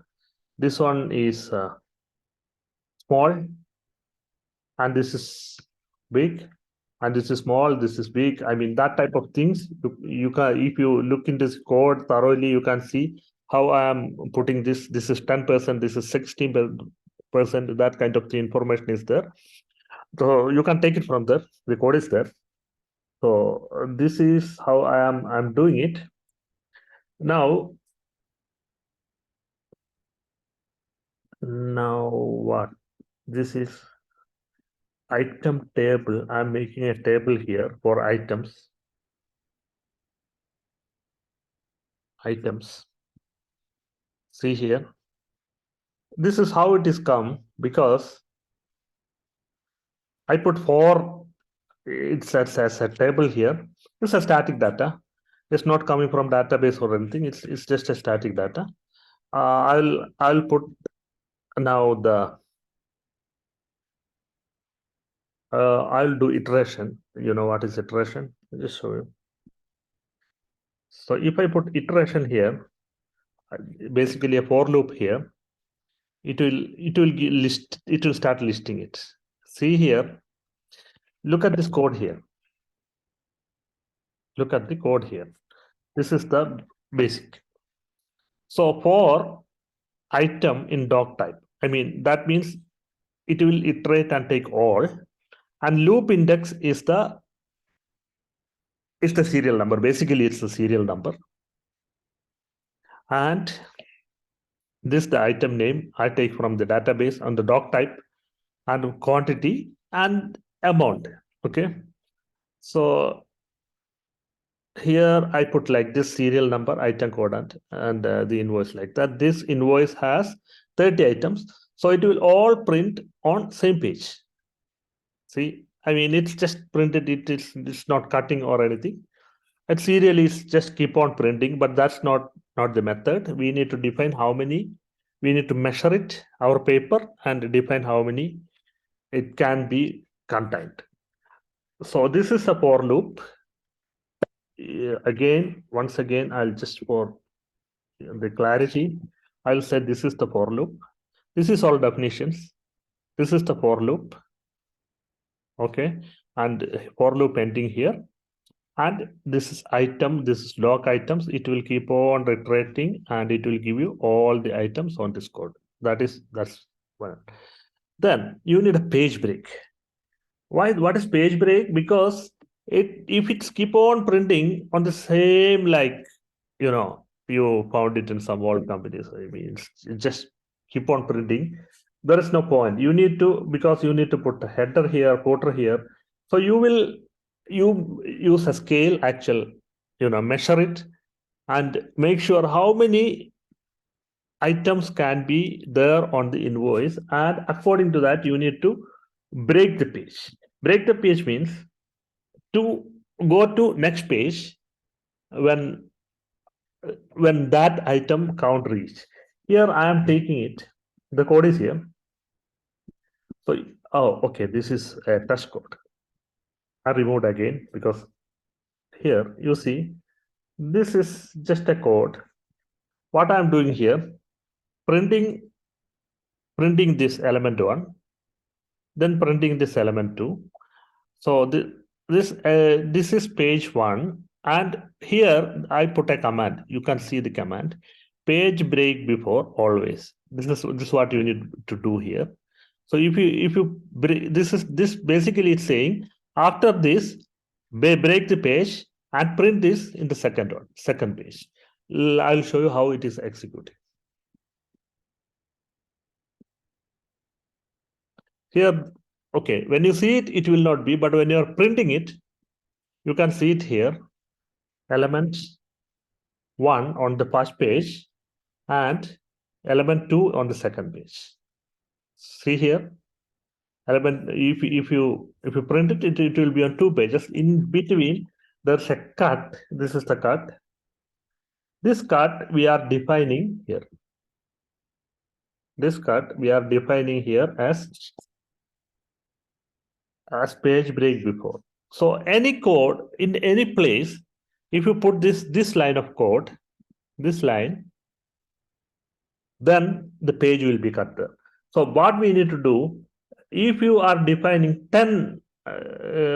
this one is small, and this is big, and this is small, this is big. I mean, that type of things you can, if you look in this code thoroughly, you can see how I am putting this. This is 10%, this is 16%, that kind of the information is there. So you can take it from there. The code is there. So this is how I'm doing it. Now what? This is item table. I'm making a table here for items. See here. This is how it is come, because I put 4. It says as a table here. It's a static data. It's not coming from database or anything. It's just a static data. I'll put now the I'll do iteration. You know what is iteration? I'll just show you. So if I put iteration here, basically a for loop here, it will start listing it. See here, look at this code here. Look at the code here. This is the basic. So for item in doc type, I mean, that means it will iterate and take all, and loop index is the serial number. Basically, it's the serial number. And this the item name I take from the database on the doc type, and quantity and amount. Okay. So here I put like this serial number, item code, and the invoice like that. This invoice has 30 items. So it will all print on same page. See, I mean, it's just printed. It's not cutting or anything. And serial is just keep on printing, but that's not the method. We need to define how many. We need to measure it, our paper, and define how many it can be contained. So this is a for loop. Again, once again, I'll just for the clarity, I'll say this is the for loop. This is all definitions. This is the for loop. Okay, and for loop ending here. And this is item, this is log items. It will keep on iterating, and it will give you all the items on this code. That's one. Then you need a page break. Why? What is page break? Because if it's keep on printing on the same, like, you found it in some old companies. I mean, it just keep on printing. There is no point. You need to, because you need to put a header here, footer here. So you use a scale actual, measure it and make sure how many items can be there on the invoice, and according to that you need to break the page. Break the page means to go to next page when that item count reach. Here I am taking it. The code is here. So, okay, this is a test code. I removed again because here you see this is just a code. What I am doing here, printing this element 1, then printing this element 2. So this is page 1, and here I put a command. You can see the command, page break before always. This is what you need to do here. So if you break, this basically it's saying after this break the page and print this in the second page. I'll show you how it is executed. Here, okay, when you see it, it will not be, but when you're printing it, you can see it here. Element 1 on the first page and element 2 on the second page. See here, element, if you print it, it will be on 2 pages. In between, there's a cut. This is the cut. This cut we are defining here. This cut we are defining here as as page break before. So any code in any place, if you put this line of code, this line, then the page will be cut there. So what we need to do, if you are defining 10,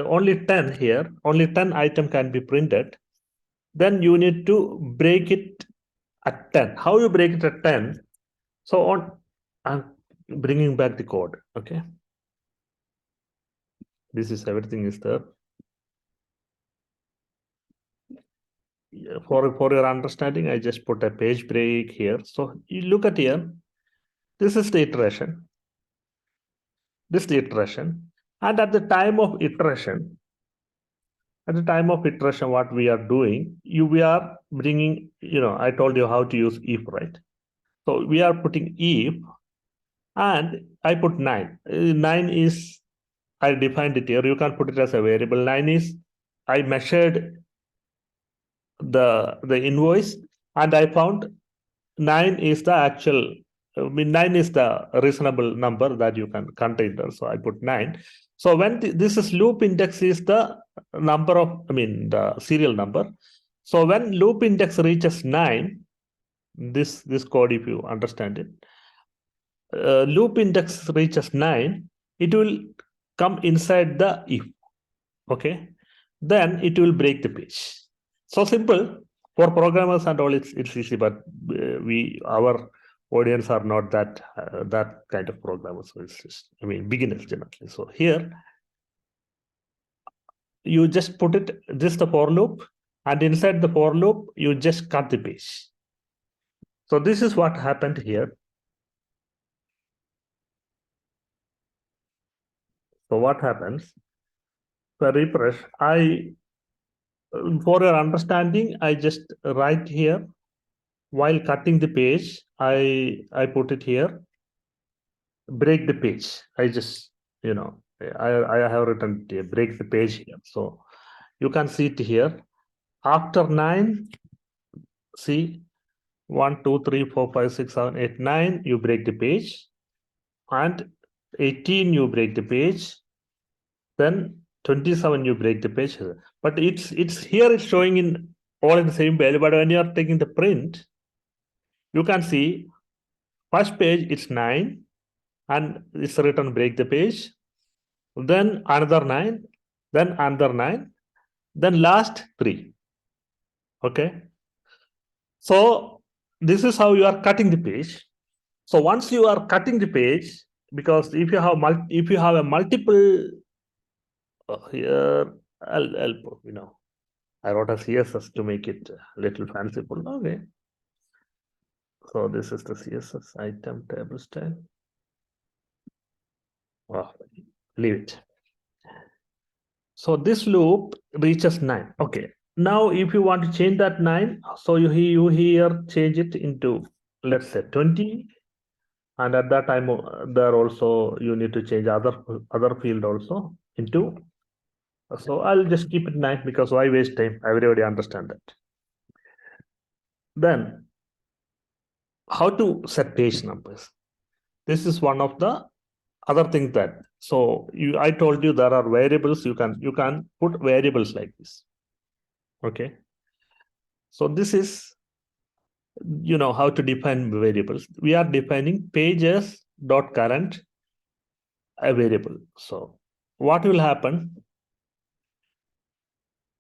only 10 here, only 10 item can be printed, then you need to break it at 10. How you break it at 10? So on, I'm bringing back the code, okay? This is everything is there. For your understanding, I just put a page break here. So you look at here, this is the iteration. This is the iteration. And at the time of iteration, what we are doing, we are bringing, I told you how to use if, right? So we are putting if, and I put 9. 9 is, I defined it here. You can put it as a variable. 9 is, I measured the invoice, and I found 9 is the actual, 9 is the reasonable number that you can contain there. So I put 9. So when this is loop index is the number of, the serial number. So when loop index reaches 9, this code, if you understand it, loop index reaches 9, it will come inside the if, okay? Then it will break the page. So simple. For programmers and all, it's easy, but our audience are not that kind of programmers. So it's just, beginners generally. So here, you just put it, this the for loop, and inside the for loop, you just cut the page. So this is what happened here. So what happens? For refresh, for your understanding, I just write here, while cutting the page, I put it here, break the page. I just, I have written here, break the page here. So you can see it here. After 9, see, 1, 2, 3, 4, 5, 6, 7, 8, 9, you break the page. And 18, you break the page. Then 27, you break the page. But it's here, it's showing in all in the same value. But when you are taking the print, you can see first page, it's 9. And it's written break the page, then another 9, then another 9, then last 3. Okay. So this is how you are cutting the page. So once you are cutting the page, because if you have a multiple here, I'll I wrote a CSS to make it a little fanciful. Okay. So this is the CSS item table style. Oh, leave it. So this loop reaches 9. Okay. Now, if you want to change that 9, so you here change it into, let's say, 20. And at that time, there also you need to change other field also into. So I'll just keep it 9, because why waste time? Everybody understand that. Then, how to set page numbers? This is one of the other things that, so I told you there are variables. You can put variables like this. Okay. So this is, how to define variables. We are defining pages dot current a variable. So what will happen?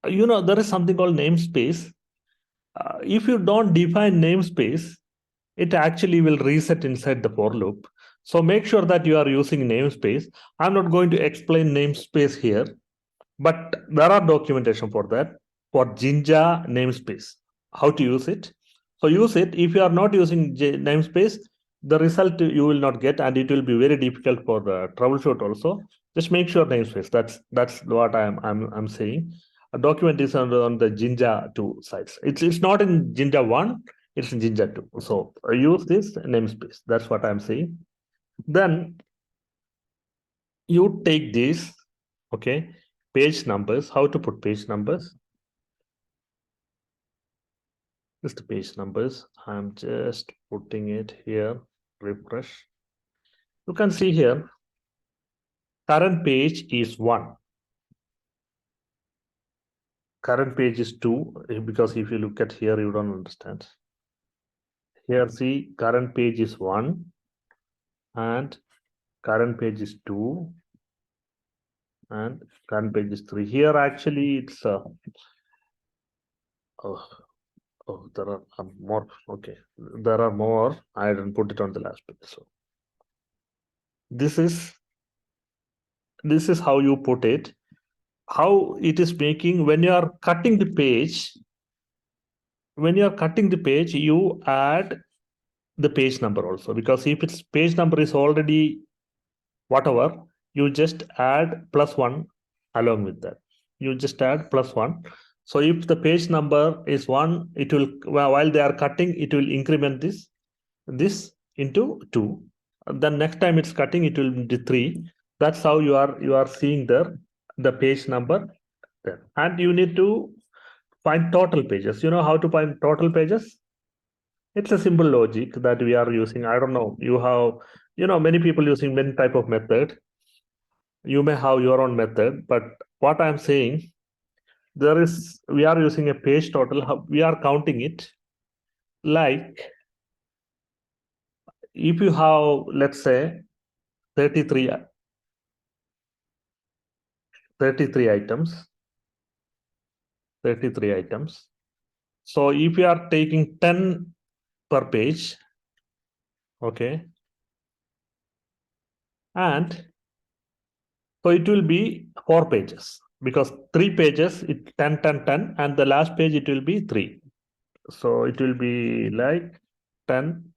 There is something called namespace. If you don't define namespace, it actually will reset inside the for loop. So make sure that you are using namespace. I'm not going to explain namespace here, but there are documentation for that, for Jinja namespace, how to use it. So use it. If you are not using namespace, the result you will not get, and it will be very difficult for the troubleshoot also. Just make sure namespace. That's what I'm saying. A document is on the Jinja 2 sites. It's not in Jinja 1, it's in Jinja 2. So use this namespace. That's what I'm saying. Then you take this, okay, page numbers. How to put page numbers? Just the page numbers. I'm just putting it here. Refresh. You can see here. current page is 1. Current page is 2, because if you look at here, you don't understand. Here, see, current page is 1 and current page is 2 and current page is 3. Here, actually, it's oh, there are more. Okay, there are more. I didn't put it on the last page. So this is how you put it. How it is making when you are cutting the page. When you are cutting the page, you add the page number also, because if its page number is already whatever, you just add +1 along with that. You just add +1. So if the page number is 1, it will, while they are cutting, it will increment this into 2. Then next time it's cutting, it will be 3. That's how you are seeing the page number there. And you need to find total pages. You know how to find total pages? It's a simple logic that we are using. I don't know. You have, many people using many type of method. You may have your own method, but what I'm saying, we are using a page total. We are counting it like if you have, let's say, 33 items. 33 items. So if you are taking 10 per page, okay, and so it will be 4 pages, because 3 pages, it 10, 10, 10, and the last page it will be 3. So it will be like 10,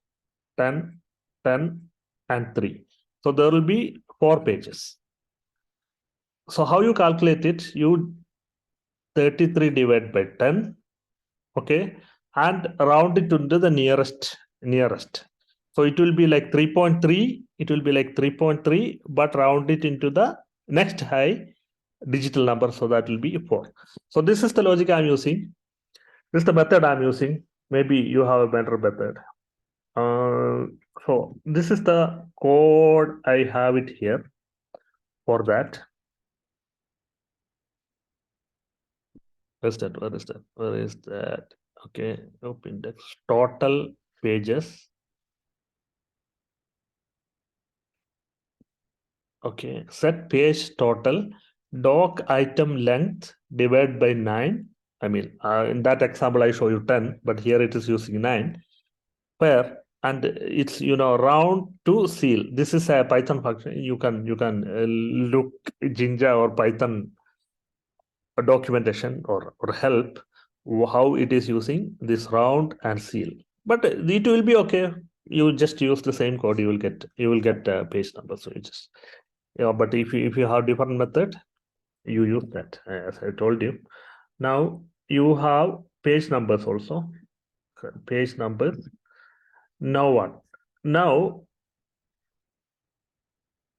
10, 10, and 3. So there will be 4 pages. So how you calculate it? You 33 divided by 10, okay, and round it to the nearest. So it will be like 3.3. It will be like 3.3, but round it into the next high digital number, so that will be 4. So this is the logic I'm using. This is the method I'm using. Maybe you have a better method. So this is the code. I have it here for that. Where is that? Okay, open index total pages. Okay, set page total doc item length divided by 9. I mean, in that example I show you 10, but here it is using 9. Where, and it's round to seal. This is a Python function. You can look Jinja or Python documentation or help how it is using this round and seal. But it will be okay. You just use the same code. You will get page number. So you just but if you have different method, you use that, as I told you. Now you have page numbers also. Page numbers. Now what? Now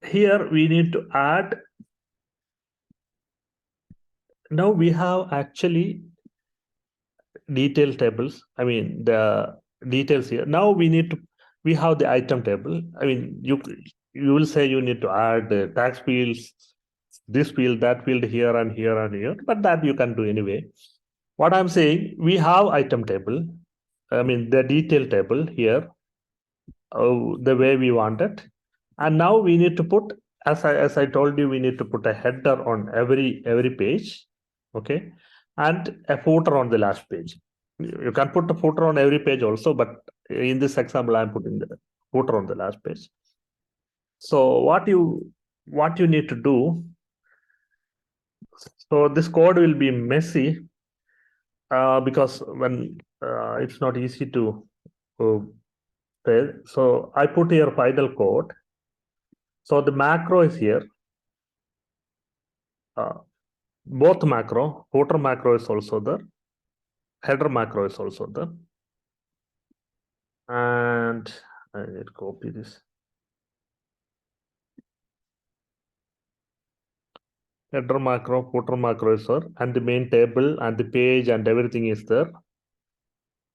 here we need to add. Now we have actually detail tables. I mean the details here. Now we have the item table. I mean you will say you need to add the tax fields, this field, that field, here and here and here, but that you can do anyway. What I'm saying, we have item table. I mean the detail table here, the way we want it, and now we need to put, as I told you, we need to put a header on every page, okay, and a footer on the last page. You can put a footer on every page also, but in this example, I'm putting the footer on the last page. So what you need to do, so this code will be messy, because when it's not easy to say. So I put here final code. So the macro is here. Both macro, footer macro is also there. Header macro is also there. And I need to copy this. Header macro, footer macro is there, and the main table and the page and everything is there.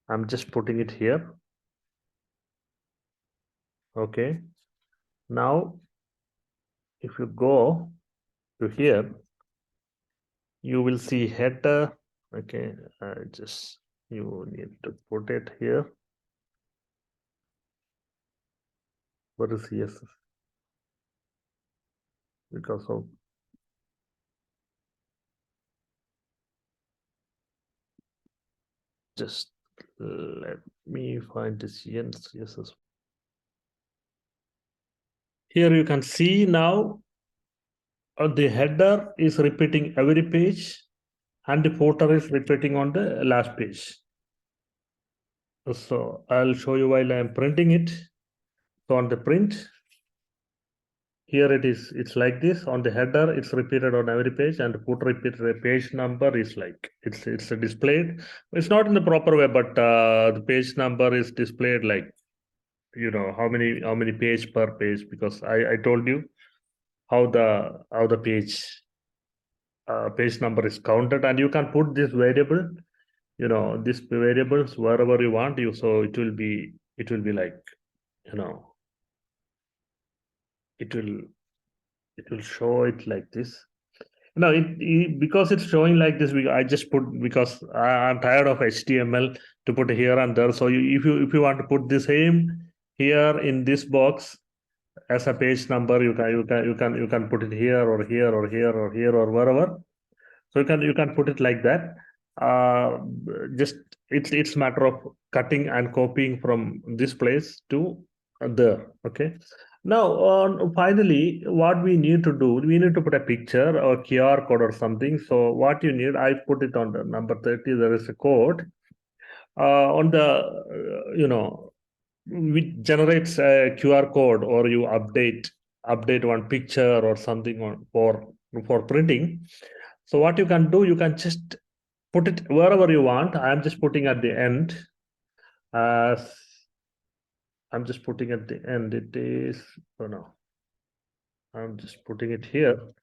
I'm just putting it here. Okay. Now if you go to here, you will see header. Okay, just you need to put it here. What is CSS? Because of just let me find this CSS. Here you can see now the header is repeating every page and the footer is repeating on the last page. So I'll show you while I'm printing it. So on the print, here it's like this. On the header, it's repeated on every page, and the footer repeated page number is like it's displayed. It's not in the proper way, but the page number is displayed like how many page per page, because I told you how the page number is counted, and you can put this variable, these variables wherever you want you, so it will be like, you know it will it will show it like this. No, because it's showing like this, I just put, because I'm tired of HTML to put here and there. So if you want to put the same here in this box as a page number, you can put it here or here or here or here or wherever. So you can put it like that. Uh, just it's matter of cutting and copying from this place to there. Okay. Now, finally, what we need to do, we need to put a picture or QR code or something. So what you need, I put it on the number 30. There is a code on the, which generates a QR code, or you update one picture or something for printing. So what you can do, you can just put it wherever you want. I'm just putting at the end. Uh, I'm just putting at the end. It is, oh no, I'm just putting it here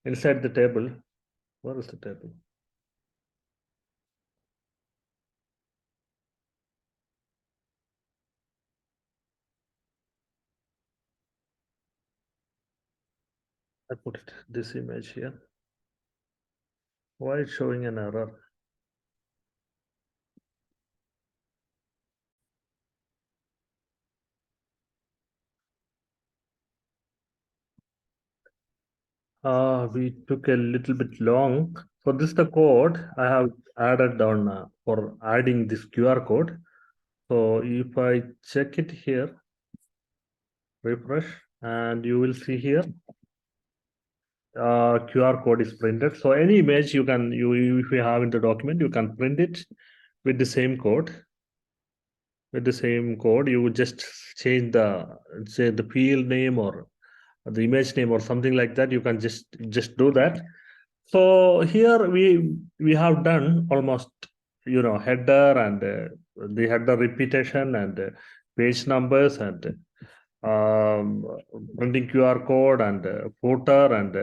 inside the table. Where is the table? I put it this image here. Why it's showing an error? We took a little bit long. So this is the code I have added down for adding this QR code. So if I check it here, refresh, and you will see here QR code is printed. So any image if you have in the document, you can print it with the same code. With the same code, you would just change the field name or the image name or something like that. You can just do that. So here we have done almost, header and the header repetition and page numbers and printing QR code and footer and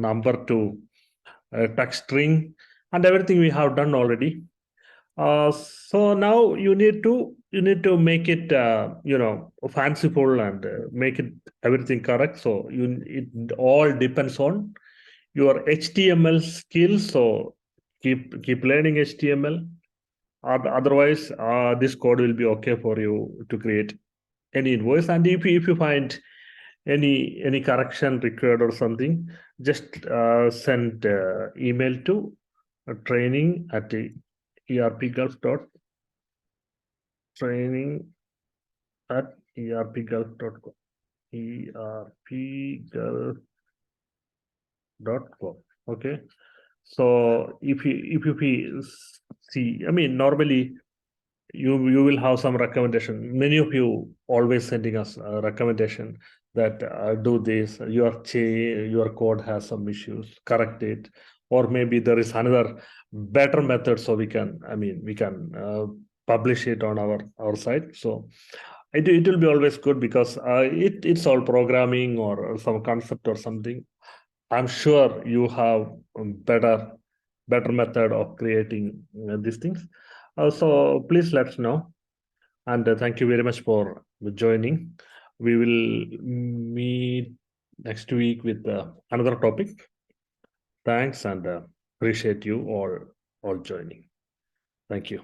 number to text string, and everything we have done already. So now you need to make it fanciful and make it everything correct. So it all depends on your HTML skills. So keep learning HTML. Otherwise, this code will be okay for you to create any invoice. And if you find any correction required or something, just send email to training at the ERPGulf dot training at ERPGulf.com. ERPGulf.com. Okay. So if you see, I mean, normally you will have some recommendation. Many of you always sending us a recommendation that do this. Your code has some issues, correct it, or maybe there is another better method. So we can publish it on our site. So it will be always good, because it's all programming or some concept or something. I'm sure you have a better method of creating these things. So please let us know, and thank you very much for joining. We will meet next week with another topic. Thanks and appreciate you all joining. Thank you.